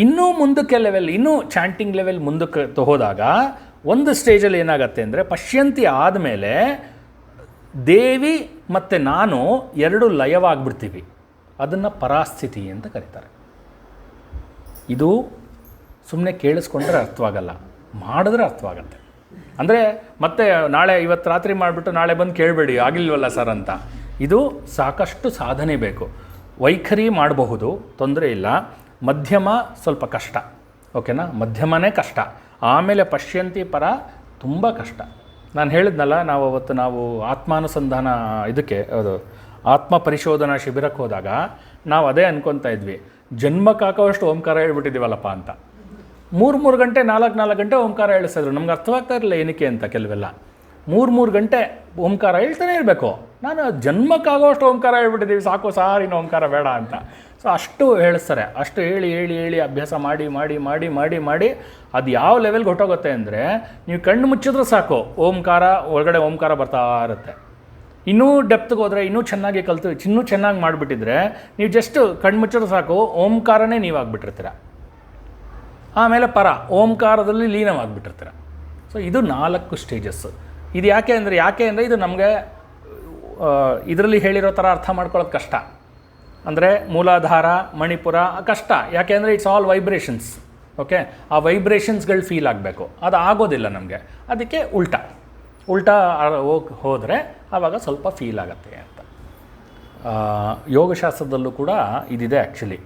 [SPEAKER 1] ಇನ್ನೂ ಮುಂದಕ್ಕೆ ಲೆವೆಲ್, ಇನ್ನೂ ಚಾಂಟಿಂಗ್ ಲೆವೆಲ್ ಮುಂದಕ್ಕೆ ಹೋದಾಗ ಒಂದು ಸ್ಟೇಜಲ್ಲಿ ಏನಾಗತ್ತೆ ಅಂದರೆ, ಪಶ್ಯಂತಿ ಆದಮೇಲೆ ದೇವಿ ಮತ್ತು ನಾನು 2 ಲಯವಾಗಿಬಿಡ್ತೀವಿ. ಅದನ್ನು ಪರಾಸ್ಥಿತಿ ಅಂತ ಕರೀತಾರೆ. ಇದು ಸುಮ್ಮನೆ ಕೇಳಿಸ್ಕೊಂಡ್ರೆ ಅರ್ಥವಾಗಲ್ಲ, ಮಾಡಿದ್ರೆ ಅರ್ಥವಾಗತ್ತೆ. ಅಂದರೆ ಮತ್ತೆ ನಾಳೆ ಇವತ್ತು ರಾತ್ರಿ ಮಾಡಿಬಿಟ್ಟು ನಾಳೆ ಬಂದು ಕೇಳಬೇಡಿ ಆಗಿಲ್ವಲ್ಲ ಸರ್ ಅಂತ. ಇದು ಸಾಕಷ್ಟು ಸಾಧನೆ ಬೇಕು. ವೈಖರಿ ಮಾಡಬಹುದು, ತೊಂದರೆ ಇಲ್ಲ. ಮಧ್ಯಮ ಸ್ವಲ್ಪ ಕಷ್ಟ, ಓಕೆನಾ? ಮಧ್ಯಮನೇ ಕಷ್ಟ. ಆಮೇಲೆ ಪಶ್ಯಂತಿ ಪರ ತುಂಬ ಕಷ್ಟ. ನಾನು ಹೇಳಿದ್ನಲ್ಲ, ನಾವು ಆತ್ಮಾನುಸಂಧಾನ ಇದಕ್ಕೆ ಅದು ಆತ್ಮ ಪರಿಶೋಧನಾ ಶಿಬಿರಕ್ಕೆ ಹೋದಾಗ ನಾವು ಅದೇ ಅನ್ಕೊತಾ ಇದ್ವಿ, ಜನ್ಮಕ್ಕಾಕೋಷ್ಟು ಓಂಕಾರ ಹೇಳ್ಬಿಟ್ಟಿದ್ದೀವಲ್ಲಪ್ಪ ಅಂತ. 3 ಗಂಟೆ 4 ಗಂಟೆ ಓಂಕಾರ ಹೇಳಿಸಿದ್ರು. ನಮ್ಗೆ ಅರ್ಥವಾಗ್ತಾ ಇರಲಿಲ್ಲ ಏನಕ್ಕೆ ಅಂತ. ಕೆಲವೆಲ್ಲ 3 ಗಂಟೆ ಓಂಕಾರ ಹೇಳ್ತಾನೆ ಇರಬೇಕು. ನಾನು ಜನ್ಮಕ್ಕಾಗೋಷ್ಟು ಓಂಕಾರ ಹೇಳ್ಬಿಟ್ಟಿದ್ದೀವಿ, ಸಾಕು ಸಾರ್, ಇನ್ನು ಓಂಕಾರ ಬೇಡ ಅಂತ. ಸೊ ಅಷ್ಟು ಹೇಳಿಸ್ತಾರೆ. ಅಷ್ಟು ಹೇಳಿ ಅಭ್ಯಾಸ ಮಾಡಿ ಅದು ಯಾವ ಲೆವೆಲ್ಗೆ ಹೊಟ್ಟೋಗುತ್ತೆ ಅಂದರೆ, ನೀವು ಕಣ್ಣು ಮುಚ್ಚಿದ್ರೂ ಸಾಕು ಓಂಕಾರ ಒಳಗಡೆ ಓಂಕಾರ ಬರ್ತಾ ಇರುತ್ತೆ. ಇನ್ನೂ ಡೆಪ್ತ್ಗೆ ಹೋದರೆ ಇನ್ನೂ ಚೆನ್ನಾಗಿ ಕಲಿತು ಇನ್ನೂ ಚೆನ್ನಾಗಿ ಮಾಡಿಬಿಟ್ಟಿದ್ರೆ ನೀವು ಜಸ್ಟ್ ಕಣ್ಣು ಮುಚ್ಚಿದ್ರೂ ಸಾಕು ಓಂಕಾರನೇ ನೀವಾಗಿಬಿಟ್ಟಿರ್ತೀರ. ಆಮೇಲೆ ಪರ ಓಂಕಾರದಲ್ಲಿ ಲೀನವಾಗಿಬಿಟ್ಟಿರ್ತೀರ. ಸೊ ಇದು 4 ಸ್ಟೇಜಸ್ಸು. ಇದು ಯಾಕೆ ಅಂದರೆ ಇದು ನಮಗೆ ಇದರಲ್ಲಿ ಹೇಳಿರೋ ಥರ ಅರ್ಥ ಮಾಡ್ಕೊಳ್ಳೋದು ಕಷ್ಟ. ಅಂದರೆ ಮೂಲಾಧಾರ, ಮಣಿಪುರ ಕಷ್ಟ. ಯಾಕೆ ಅಂದರೆ ಇಟ್ಸ್ ಆಲ್ ವೈಬ್ರೇಷನ್ಸ್. ಓಕೆ, ಆ ವೈಬ್ರೇಷನ್ಸ್ಗಳು ಫೀಲ್ ಆಗಬೇಕು. ಅದು ಆಗೋದಿಲ್ಲ ನಮಗೆ. ಅದಕ್ಕೆ ಉಲ್ಟಾ ಹೋದರೆ ಆವಾಗ ಸ್ವಲ್ಪ ಫೀಲ್ ಆಗುತ್ತೆ ಅಂತ. ಯೋಗಶಾಸ್ತ್ರದಲ್ಲೂ ಕೂಡ ಇದಿದೆ ಆ್ಯಕ್ಚುಲಿ.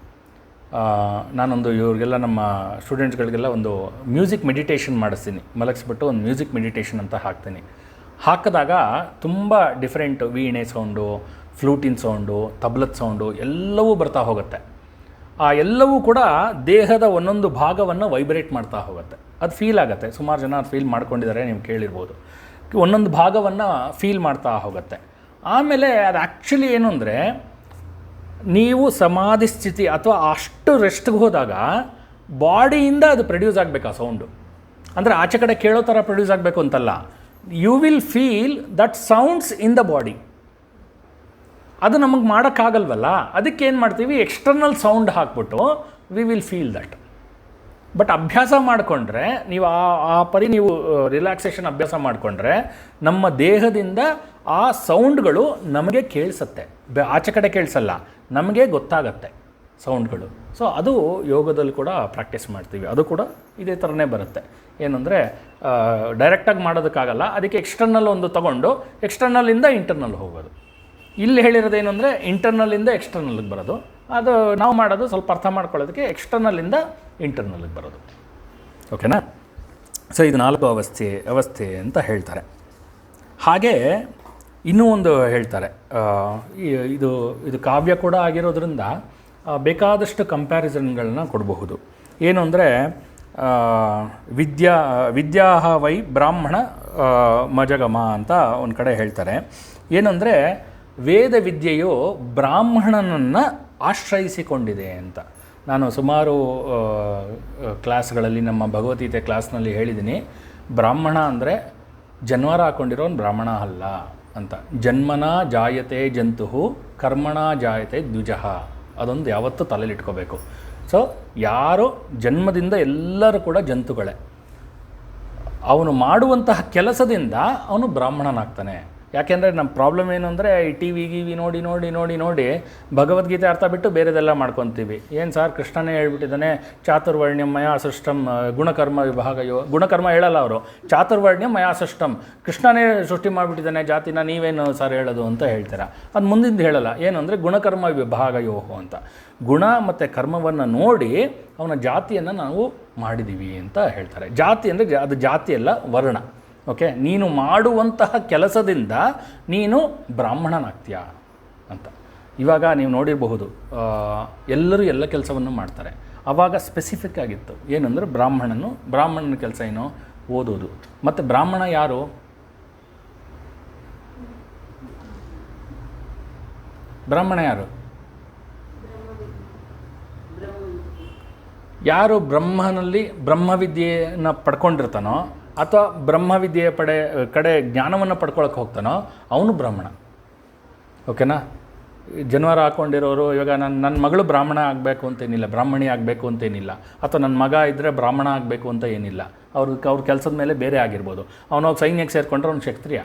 [SPEAKER 1] ನಾನೊಂದು ಇವ್ರಿಗೆಲ್ಲ ನಮ್ಮ ಸ್ಟೂಡೆಂಟ್ಸ್ಗಳಿಗೆಲ್ಲ ಒಂದು ಮ್ಯೂಸಿಕ್ ಮೆಡಿಟೇಷನ್ ಮಾಡಿಸ್ತೀನಿ. ಮಲಗಿಸ್ಬಿಟ್ಟು ಒಂದು ಮ್ಯೂಸಿಕ್ ಮೆಡಿಟೇಷನ್ ಅಂತ ಹಾಕ್ತೀನಿ. ಹಾಕಿದಾಗ ತುಂಬ ಡಿಫ್ರೆಂಟ್ ವೀಣೆ ಸೌಂಡು, ಫ್ಲೂಟಿನ್ ಸೌಂಡು, ತಬಲದ ಸೌಂಡು ಎಲ್ಲವೂ ಬರ್ತಾ ಹೋಗುತ್ತೆ. ಆ ಎಲ್ಲವೂ ಕೂಡ ದೇಹದ ಒಂದೊಂದು ಭಾಗವನ್ನು ವೈಬ್ರೇಟ್ ಮಾಡ್ತಾ ಹೋಗುತ್ತೆ. ಅದು ಫೀಲ್ ಆಗುತ್ತೆ. ಸುಮಾರು ಜನ ಅದು ಫೀಲ್ ಮಾಡ್ಕೊಂಡಿದ್ದಾರೆ, ನೀವು ಕೇಳಿರ್ಬೋದು. ಒಂದೊಂದು ಭಾಗವನ್ನು ಫೀಲ್ ಮಾಡ್ತಾ ಹೋಗುತ್ತೆ. ಆಮೇಲೆ ಅದು ಆ್ಯಕ್ಚುಲಿ ಏನು ಅಂದರೆ, ನೀವು ಸಮಾಧಿ ಸ್ಥಿತಿ ಅಥವಾ ಅಷ್ಟು ರೆಸ್ಟ್ಗೆ ಹೋದಾಗ ಬಾಡಿಯಿಂದ ಅದು ಪ್ರೊಡ್ಯೂಸ್ ಆಗಬೇಕು ಆ ಸೌಂಡು. ಅಂದರೆ ಆಚೆ ಕಡೆ ಕೇಳೋ ಥರ ಪ್ರೊಡ್ಯೂಸ್ ಆಗಬೇಕು ಅಂತಲ್ಲ. You will feel that sounds in the body. ಅದು ನಮಗೆ ಮಾಡೋಕ್ಕಾಗಲ್ವಲ್ಲ, ಅದಕ್ಕೆ ಏನು ಮಾಡ್ತೀವಿ, ಎಕ್ಸ್ಟರ್ನಲ್ ಸೌಂಡ್ ಹಾಕ್ಬಿಟ್ಟು we will feel that. But ಅಭ್ಯಾಸ ಮಾಡಿಕೊಂಡ್ರೆ ನೀವು ನೀವು ರಿಲ್ಯಾಕ್ಸೇಷನ್ ಅಭ್ಯಾಸ ಮಾಡಿಕೊಂಡ್ರೆ ನಮ್ಮ ದೇಹದಿಂದ ಆ ಸೌಂಡ್ಗಳು ನಮಗೆ ಕೇಳಿಸುತ್ತೆ. ಆಚೆ ಕಡೆ ಕೇಳಿಸಲ್ಲ, ನಮಗೆ ಗೊತ್ತಾಗತ್ತೆ ಸೌಂಡ್ಗಳು. ಸೊ ಅದು ಯೋಗದಲ್ಲಿ ಕೂಡ ಪ್ರಾಕ್ಟೀಸ್ ಮಾಡ್ತೀವಿ. ಅದು ಕೂಡ ಇದೇ ಥರನೇ ಬರುತ್ತೆ. ಏನಂದರೆ ಡೈರೆಕ್ಟಾಗಿ ಮಾಡೋದಕ್ಕಾಗಲ್ಲ, ಅದಕ್ಕೆ ಎಕ್ಸ್ಟರ್ನಲ್ ಒಂದು ತೊಗೊಂಡು ಎಕ್ಸ್ಟರ್ನಲ್ಲಿಂದ ಇಂಟರ್ನಲ್ ಹೋಗೋದು. ಇಲ್ಲಿ ಹೇಳಿರೋದೇನು ಅಂದರೆ ಇಂಟರ್ನಲ್ಲಿಂದ ಎಕ್ಸ್ಟರ್ನಲ್ಗೆ ಬರೋದು. ಅದು ನಾವು ಮಾಡೋದು ಸ್ವಲ್ಪ ಅರ್ಥ ಮಾಡ್ಕೊಳ್ಳೋದಕ್ಕೆ ಎಕ್ಸ್ಟರ್ನಲ್ಲಿಂದ ಇಂಟರ್ನಲ್ಗೆ ಬರೋದು. ಓಕೆನಾ? ಸೊ ಇದು 4 ಅವಸ್ಥೆ ಅಂತ ಹೇಳ್ತಾರೆ. ಹಾಗೇ ಇನ್ನೂ ಒಂದು ಹೇಳ್ತಾರೆ. ಇದು ಕಾವ್ಯ ಕೂಡ ಆಗಿರೋದ್ರಿಂದ ಬೇಕಾದಷ್ಟು ಕಂಪ್ಯಾರಿಸನ್ಗಳನ್ನ ಕೊಡಬಹುದು. ಏನು ಅಂದರೆ ವಿದ್ಯಾಹ ವೈ ಬ್ರಾಹ್ಮಣ ಮಜಗಮ ಅಂತ ಒಂದು ಕಡೆ ಹೇಳ್ತಾರೆ. ಏನಂದರೆ ವೇದ ವಿದ್ಯೆಯು ಬ್ರಾಹ್ಮಣನನ್ನು ಆಶ್ರಯಿಸಿಕೊಂಡಿದೆ ಅಂತ. ನಾನು ಸುಮಾರು ಕ್ಲಾಸ್ಗಳಲ್ಲಿ, ನಮ್ಮ ಭಗವದ್ಗೀತೆ ಕ್ಲಾಸ್ನಲ್ಲಿ ಹೇಳಿದ್ದೀನಿ, ಬ್ರಾಹ್ಮಣ ಅಂದರೆ ಜನ್ವಾರ ಹಾಕ್ಕೊಂಡಿರೋನು ಬ್ರಾಹ್ಮಣ ಅಲ್ಲ ಅಂತ. ಜನ್ಮನ ಜಾಯತೆ ಜಂತು ಕರ್ಮಣ ಜಾಯತೆ ದ್ವಿಜಃ. ಅದೊಂದು ಯಾವತ್ತೂ ತಲೆಯಲ್ಲಿ ಇಟ್ಕೋಬೇಕು. ಸೊ ಯಾರು ಜನ್ಮದಿಂದ ಎಲ್ಲರೂ ಕೂಡ ಜಂತುಗಳೇ. ಅವನು ಮಾಡುವಂತಹ ಕೆಲಸದಿಂದ ಅವನು ಬ್ರಾಹ್ಮಣನಾಗ್ತಾನೆ. ಯಾಕೆಂದರೆ ನಮ್ಮ ಪ್ರಾಬ್ಲಮ್ ಏನು ಅಂದರೆ ಈ ಟಿ ವಿ ನೋಡಿ ಭಗವದ್ಗೀತೆ ಅರ್ಥ ಬಿಟ್ಟು ಬೇರೆದೆಲ್ಲ ಮಾಡ್ಕೊತೀವಿ. ಏನು ಸರ್, ಕೃಷ್ಣನೇ ಹೇಳ್ಬಿಟ್ಟಿದ್ದಾನೆ ಚಾತುರ್ವರ್ಣ್ಯಂ ಮಯಾ ಸೃಷ್ಟಂ ಗುಣಕರ್ಮ ವಿಭಾಗಯೋ. ಗುಣಕರ್ಮ ಹೇಳಲ್ಲ ಅವರು, ಚಾತುರ್ವರ್ಣ್ಯಂ ಮಯಾ ಸೃಷ್ಟಂ. ಕೃಷ್ಣನೇ ಸೃಷ್ಟಿ ಮಾಡಿಬಿಟ್ಟಿದ್ದಾನೆ ಜಾತಿನ, ನೀವೇನು ಸರ್ ಹೇಳೋದು ಅಂತ ಹೇಳ್ತೀರಾ. ಅದು ಮುಂದಿಂದ ಹೇಳಲ್ಲ. ಏನು ಅಂದರೆ ಗುಣಕರ್ಮ ವಿಭಾಗಯೋ ಅಂತ. ಗುಣ ಮತ್ತು ಕರ್ಮವನ್ನು ನೋಡಿ ಅವನ ಜಾತಿಯನ್ನು ನಾವು ಮಾಡಿದ್ದೀವಿ ಅಂತ ಹೇಳ್ತಾರೆ. ಜಾತಿ ಅಂದರೆ ಅದು ಜಾತಿಯಲ್ಲ, ವರ್ಣ. ಓಕೆ, ನೀನು ಮಾಡುವಂತಹ ಕೆಲಸದಿಂದ ನೀನು ಬ್ರಾಹ್ಮಣನಾಗ್ತೀಯ ಅಂತ. ಇವಾಗ ನೀವು ನೋಡಿರಬಹುದು, ಎಲ್ಲರೂ ಎಲ್ಲ ಕೆಲಸವನ್ನು ಮಾಡ್ತಾರೆ. ಆವಾಗ ಸ್ಪೆಸಿಫಿಕ್ ಆಗಿತ್ತು. ಏನಂದರೆ ಬ್ರಾಹ್ಮಣನ ಕೆಲಸ ಏನು, ಓದೋದು. ಮತ್ತು ಬ್ರಾಹ್ಮಣ ಯಾರು? ಯಾರು ಬ್ರಹ್ಮನಲ್ಲಿ ಬ್ರಹ್ಮವಿದ್ಯೆಯನ್ನು ಪಡ್ಕೊಂಡಿರ್ತಾನೋ ಅಥವಾ ಬ್ರಹ್ಮವಿದ್ಯೆಯ ಕಡೆ ಜ್ಞಾನವನ್ನು ಪಡ್ಕೊಳಕ್ಕೆ ಹೋಗ್ತಾನೋ ಅವನು ಬ್ರಾಹ್ಮಣ. ಓಕೆನಾ? ಜನ್ವಾರ ಹಾಕ್ಕೊಂಡಿರೋರು, ಇವಾಗ ನನ್ನ ಮಗಳು ಬ್ರಾಹ್ಮಣ ಆಗಬೇಕು ಅಂತೇನಿಲ್ಲ, ಬ್ರಾಹ್ಮಣಿ ಆಗಬೇಕು ಅಂತೇನಿಲ್ಲ. ಅಥವಾ ನನ್ನ ಮಗ ಇದ್ದರೆ ಬ್ರಾಹ್ಮಣ ಆಗಬೇಕು ಅಂತ ಏನಿಲ್ಲ. ಅವ್ರ ಕೆಲಸದ ಮೇಲೆ ಬೇರೆ ಆಗಿರ್ಬೋದು. ಅವನೋಗಿ ಸೈನ್ಯಕ್ಕೆ ಸೇರಿಕೊಂಡ್ರೆ ಅವ್ನು ಕ್ಷತ್ರಿಯ,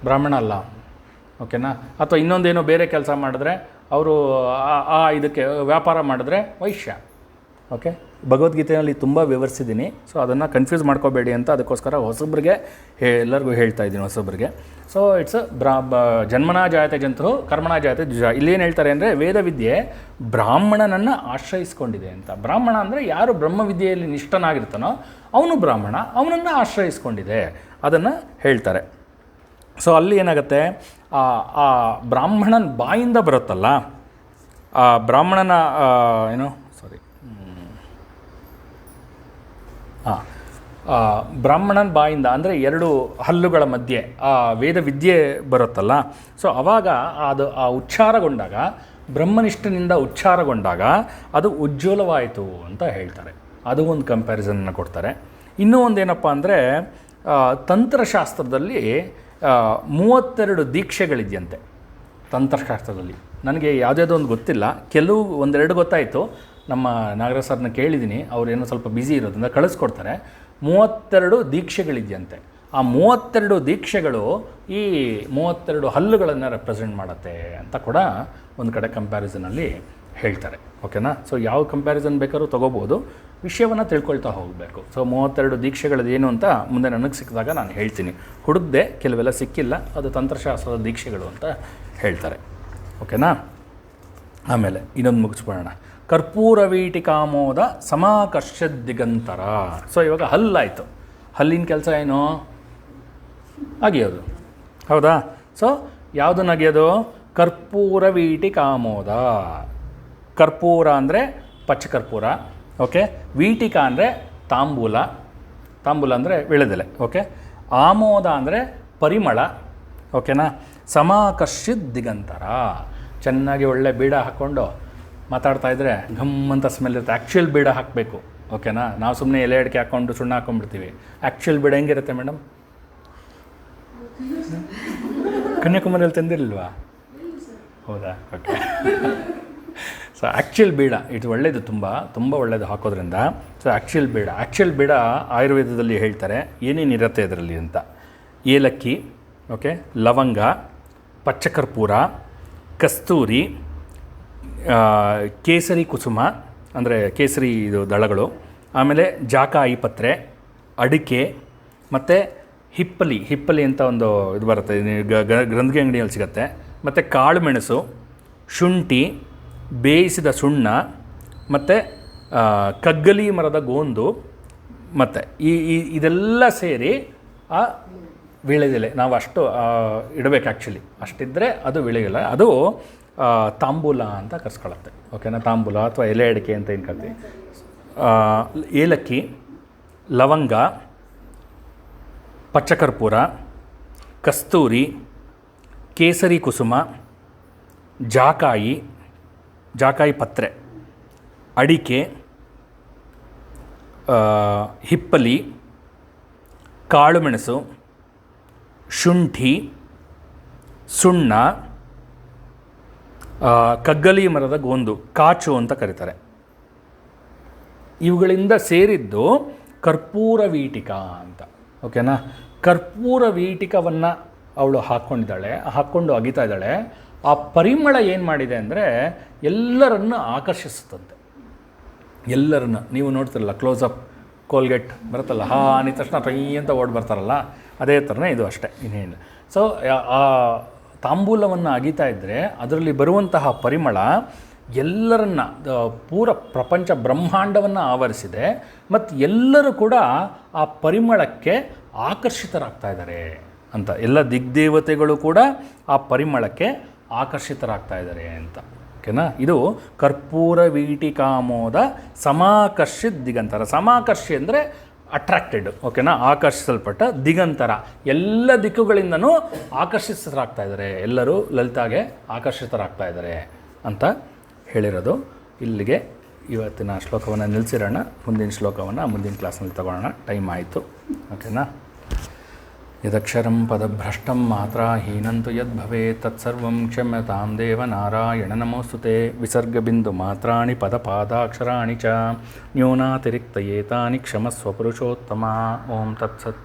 [SPEAKER 1] ಬ್ರಾಹ್ಮಣ ಅಲ್ಲ. ಓಕೆನಾ? ಅಥವಾ ಇನ್ನೊಂದೇನೋ ಬೇರೆ ಕೆಲಸ ಮಾಡಿದ್ರೆ ಅವರು ಇದಕ್ಕೆ ವ್ಯಾಪಾರ ಮಾಡಿದ್ರೆ ವೈಶ್ಯ. ಓಕೆ, ಭಗವದ್ಗೀತೆಯಲ್ಲಿ ತುಂಬ ವಿವರಿಸಿದ್ದೀನಿ. ಸೊ ಅದನ್ನು ಕನ್ಫ್ಯೂಸ್ ಮಾಡ್ಕೋಬೇಡಿ ಅಂತ ಅದಕ್ಕೋಸ್ಕರ ಹೊಸಬ್ರಿಗೆ ಎಲ್ಲರಿಗೂ ಹೇಳ್ತಾ ಇದ್ದೀನಿ, ಹೊಸಬ್ರಿಗೆ. ಸೊ ಇಟ್ಸ್ ಜನ್ಮನಾ ಜಾಯತೆ ಜಂತು ಕರ್ಮಣಾ ಜಾಯತೆ ದ್ವಿಜ. ಇಲ್ಲೇನು ಹೇಳ್ತಾರೆ ಅಂದರೆ ವೇದವಿದ್ಯೆ ಬ್ರಾಹ್ಮಣನನ್ನು ಆಶ್ರಯಿಸ್ಕೊಂಡಿದೆ ಅಂತ. ಬ್ರಾಹ್ಮಣ ಅಂದರೆ ಯಾರು ಬ್ರಹ್ಮವಿದ್ಯೆಯಲ್ಲಿ ನಿಷ್ಠನಾಗಿರ್ತಾನೋ ಅವನು ಬ್ರಾಹ್ಮಣ, ಅವನನ್ನು ಆಶ್ರಯಿಸ್ಕೊಂಡಿದೆ, ಅದನ್ನು ಹೇಳ್ತಾರೆ. ಸೊ ಅಲ್ಲಿ ಏನಾಗುತ್ತೆ, ಆ ಬ್ರಾಹ್ಮಣನ ಬಾಯಿಂದ ಬರುತ್ತಲ್ಲ, ಆ ಬ್ರಾಹ್ಮಣನ ಬ್ರಾಹ್ಮಣನ ಬಾಯಿಂದ ಅಂದರೆ 2 ಹಲ್ಲುಗಳ ಮಧ್ಯೆ ಆ ವೇದವಿದ್ಯೆ ಬರುತ್ತಲ್ಲ. ಸೊ ಆವಾಗ ಅದು ಆ ಉಚ್ಚಾರಗೊಂಡಾಗ, ಬ್ರಹ್ಮನಿಷ್ಠನಿಂದ ಉಚ್ಚಾರಗೊಂಡಾಗ ಅದು ಉಜ್ವಲವಾಯಿತು ಅಂತ ಹೇಳ್ತಾರೆ. ಅದು ಒಂದು ಕಂಪ್ಯಾರಿಸನ್ನ ಕೊಡ್ತಾರೆ. ಇನ್ನೂ ಒಂದೇನಪ್ಪ ಅಂದರೆ ತಂತ್ರಶಾಸ್ತ್ರದಲ್ಲಿ 32 ದೀಕ್ಷೆಗಳಿದೆಯಂತೆ ತಂತ್ರಶಾಸ್ತ್ರದಲ್ಲಿ. ನನಗೆ ಯಾವುದ್ಯಾವುದೋ ಒಂದು ಗೊತ್ತಿಲ್ಲ, ಕೆಲವು 1-2 ಗೊತ್ತಾಯಿತು. ನಮ್ಮ ನಾಗರಾಜ್ ಸರ್ನ ಕೇಳಿದ್ದೀನಿ, ಅವ್ರೇನೋ ಸ್ವಲ್ಪ ಬ್ಯುಸಿ ಇರೋದ್ರಿಂದ ಕಳಿಸ್ಕೊಡ್ತಾರೆ. 32 ದೀಕ್ಷೆಗಳಿದೆಯಂತೆ. ಆ 32 ದೀಕ್ಷೆಗಳು ಈ 32 ಹಲ್ಲುಗಳನ್ನು ರೆಪ್ರೆಸೆಂಟ್ ಮಾಡುತ್ತೆ ಅಂತ ಕೂಡ ಒಂದು ಕಡೆ ಕಂಪ್ಯಾರಿಸನಲ್ಲಿ ಹೇಳ್ತಾರೆ. ಓಕೆನಾ? ಸೊ ಯಾವ ಕಂಪ್ಯಾರಿಸನ್ ಬೇಕಾದ್ರೂ ತೊಗೋಬೋದು, ವಿಷಯವನ್ನು ತಿಳ್ಕೊಳ್ತಾ ಹೋಗಬೇಕು. ಸೊ 32 ದೀಕ್ಷೆಗಳದ್ದು ಏನು ಅಂತ ಮುಂದೆ ನನಗೆ ಸಿಕ್ಕಿದಾಗ ನಾನು ಹೇಳ್ತೀನಿ. ಹುಡುಕ್ದೆ, ಕೆಲವೆಲ್ಲ ಸಿಕ್ಕಿಲ್ಲ, ಅದು ತಂತ್ರಶಾಸ್ತ್ರದ ದೀಕ್ಷೆಗಳು ಅಂತ ಹೇಳ್ತಾರೆ. ಓಕೆನಾ? ಆಮೇಲೆ ಇನ್ನೊಂದು ಮುಗಿಸ್ಕೊಳ್ಳೋಣ. ಕರ್ಪೂರವೀಟಿಕಾಮೋದ ಸಮಾಕರ್ಷ ದಿಗಂತರ. ಸೊ ಇವಾಗ ಹಲ್ಲಾಯಿತು. ಹಲ್ಲಿನ ಕೆಲಸ ಏನು? ಅಗಿಯೋದು, ಹೌದಾ? ಸೊ ಯಾವುದನ್ನು ಅಗಿಯೋದು? ಕರ್ಪೂರವೀಟಿಕಾಮೋದ. ಕರ್ಪೂರ ಅಂದರೆ ಪಚ್ಚಕರ್ಪೂರ, ಓಕೆ. ವೀಟಿಕ ಅಂದರೆ ತಾಂಬೂಲ, ತಾಂಬೂಲ ಅಂದರೆ ವಿಳೆದೆಲೆ, ಓಕೆ. ಆಮೋದ ಅಂದರೆ ಪರಿಮಳ, ಓಕೆನಾ. ಸಮಾಕರ್ಷಿತ್ ದಿಗಂತರ. ಚೆನ್ನಾಗಿ ಒಳ್ಳೆ ಬೀಡ ಹಾಕ್ಕೊಂಡು ಮಾತಾಡ್ತಾಯಿದ್ರೆ ಘಮ್ಮಂತ ಸ್ಮೆಲ್ ಇರುತ್ತೆ. ಆ್ಯಕ್ಚುಯಲ್ ಬೀಡ ಹಾಕಬೇಕು, ಓಕೆನಾ. ನಾವು ಸುಮ್ಮನೆ ಎಲೆ ಅಡಿಕೆ ಹಾಕ್ಕೊಂಡು ಸುಣ್ಣ ಹಾಕ್ಕೊಂಡ್ಬಿಡ್ತೀವಿ. ಆ್ಯಕ್ಚುಯಲ್ ಬೀಡ ಹೆಂಗಿರುತ್ತೆ ಮೇಡಮ್? ಕನ್ಯಾಕುಮಾರಿಯಲ್ಲಿ ತಂದಿರಲಿಲ್ವಾ? ಹೌದಾ? ಓಕೆ. ಸೊ ಆ್ಯಕ್ಚುಯಲ್ ಬೀಡ ಇದು ಒಳ್ಳೆಯದು, ತುಂಬ ಒಳ್ಳೆಯದು ಹಾಕೋದ್ರಿಂದ. ಸೊ ಆ್ಯಕ್ಚುಯಲ್ ಬೀಡ ಆಯುರ್ವೇದದಲ್ಲಿ ಹೇಳ್ತಾರೆ ಏನೇನಿರುತ್ತೆ ಅದರಲ್ಲಿ ಅಂತ. ಏಲಕ್ಕಿ, ಓಕೆ, ಲವಂಗ, ಪಚ್ಚಕರ್ಪೂರ, ಕಸ್ತೂರಿ, ಕೇಸರಿ ಕುಸುಮ ಅಂದರೆ ಕೇಸರಿ ಇದು ದಳಗಳು, ಆಮೇಲೆ ಜಾಕಾಯಿ ಪತ್ರೆ, ಅಡಿಕೆ, ಮತ್ತು ಹಿಪ್ಪಲಿ ಅಂತ ಒಂದು ಇದು ಬರುತ್ತೆ, ಗ್ರಂಥಿಗೆ ಅಂಗಡಿಯಲ್ಲಿ ಸಿಗುತ್ತೆ. ಮತ್ತು ಕಾಳು ಮೆಣಸು, ಶುಂಠಿ, ಬೇಯಿಸಿದ ಸುಣ್ಣ, ಮತ್ತು ಕಗ್ಗಲಿ ಮರದ ಗೋಂದು, ಮತ್ತು ಇದೆಲ್ಲ ಸೇರಿ ಆ ವೀಳ್ಯದೆಲೆ ನಾವು ಅಷ್ಟು ಇಡಬೇಕು. ಆ್ಯಕ್ಚುಲಿ ಅಷ್ಟಿದ್ದರೆ ಅದು ವೀಳ್ಯದೆಲೆ, ಅದು ತಾಂಬೂಲ ಅಂತ ಕರ್ಸ್ಕೊಳ್ಳುತ್ತೆ, ಓಕೆನಾ. ತಾಂಬೂಲ ಅಥವಾ ಎಲೆ ಅಡಿಕೆ ಅಂತ ಏನು ಕರಿತೀವಿ. ಏಲಕ್ಕಿ, ಲವಂಗ, ಪಚ್ಚಕರ್ಪೂರ, ಕಸ್ತೂರಿ, ಕೇಸರಿ ಕುಸುಮ, ಜಾಕಾಯಿ ಪತ್ರೆ, ಅಡಿಕೆ, ಹಿಪ್ಪಲಿ, ಕಾಳುಮೆಣಸು, ಶುಂಠಿ, ಸುಣ್ಣ, ಕಗ್ಗಲಿ ಮರದ ಗೋಂದು, ಕಾಚು ಅಂತ ಕರೀತಾರೆ. ಇವುಗಳಿಂದ ಸೇರಿದ್ದು ಕರ್ಪೂರ ವೀಟಿಕ ಅಂತ, ಓಕೆನಾ. ಕರ್ಪೂರ ವೀಟಿಕವನ್ನು ಅವಳು ಹಾಕ್ಕೊಂಡು ಅಗಿತಾ ಇದ್ದಾಳೆ. ಆ ಪರಿಮಳ ಏನು ಮಾಡಿದೆ ಅಂದರೆ ಎಲ್ಲರನ್ನು ಆಕರ್ಷಿಸುತ್ತಂತೆ. ಎಲ್ಲರನ್ನು ನೀವು ನೋಡ್ತಿರಲ್ಲ, ಕ್ಲೋಸಪ್ ಕೋಲ್ಗೇಟ್ ಬರುತ್ತಲ್ಲ, ಅಂದ ತಕ್ಷಣ ಟೈ ಅಂತ ಓಡಿ ಬರ್ತಾರಲ್ಲ, ಅದೇ ಥರನೇ ಇದು ಅಷ್ಟೇ, ಇನ್ನೇನು. ಸೊ ಆ ತಾಂಬೂಲವನ್ನು ಅಗಿತಾ ಇದ್ದರೆ ಅದರಲ್ಲಿ ಬರುವಂತಹ ಪರಿಮಳ ಎಲ್ಲರನ್ನ, ಪೂರ ಪ್ರಪಂಚ ಬ್ರಹ್ಮಾಂಡವನ್ನು ಆವರಿಸಿದೆ. ಮತ್ತು ಎಲ್ಲರೂ ಕೂಡ ಆ ಪರಿಮಳಕ್ಕೆ ಆಕರ್ಷಿತರಾಗ್ತಾ ಇದ್ದಾರೆ ಅಂತ. ಎಲ್ಲ ದಿಗ್ದೇವತೆಗಳು ಕೂಡ ಆ ಪರಿಮಳಕ್ಕೆ ಆಕರ್ಷಿತರಾಗ್ತಾ ಇದ್ದಾರೆ ಅಂತ, ಓಕೆನಾ. ಇದು ಕರ್ಪೂರ ವೀಟಿಕಾಮೋದ ಸಮಾಕರ್ಷಿತ್ ದಿಗಂತರ. ಸಮಾಕರ್ಷಿ ಅಂದರೆ ಅಟ್ರಾಕ್ಟೆಡ್, ಓಕೆನಾ, ಆಕರ್ಷಿಸಲ್ಪಟ್ಟ. ದಿಗಂತರ ಎಲ್ಲ ದಿಕ್ಕುಗಳಿಂದನೂ ಆಕರ್ಷಿತರಾಗ್ತಾ ಇದ್ದಾರೆ, ಎಲ್ಲರೂ ಲಲಿತಾಗೆ ಆಕರ್ಷಿತರಾಗ್ತಾ ಇದ್ದಾರೆ ಅಂತ ಹೇಳಿರೋದು. ಇಲ್ಲಿಗೆ ಇವತ್ತಿನ ಶ್ಲೋಕವನ್ನು ನಿಲ್ಲಿಸಿರೋಣ. ಮುಂದಿನ ಶ್ಲೋಕವನ್ನು ಮುಂದಿನ ಕ್ಲಾಸ್ನಲ್ಲಿ ತಗೊಳ್ಳೋಣ, ಟೈಮ್ ಆಯಿತು, ಓಕೆನಾ. ಯದಕ್ಷರಂ ಪದಭ್ರಷ್ಟಂ ಮಾತ್ರಾಹೀನಂತು ಯದ್ಭವೇತ್ ತತ್ಸರ್ವಂ ಕ್ಷಮ್ಯತಾಂ ದೇವನಾರಾಯಣ ನಮೋಸ್ತುತೆ. ವಿಸರ್ಗಬಿಂದು ಮಾತ್ರಾಣಿ ಪದಪಾದಾಕ್ಷರಾಣಿ ಚ ನ್ಯೂನಾತಿರಿಕ್ತಯೇತಾನಿ ಕ್ಷಮಸ್ವ ಪುರುಷೋತ್ತಮ. ಓಂ ತತ್ಸತ್.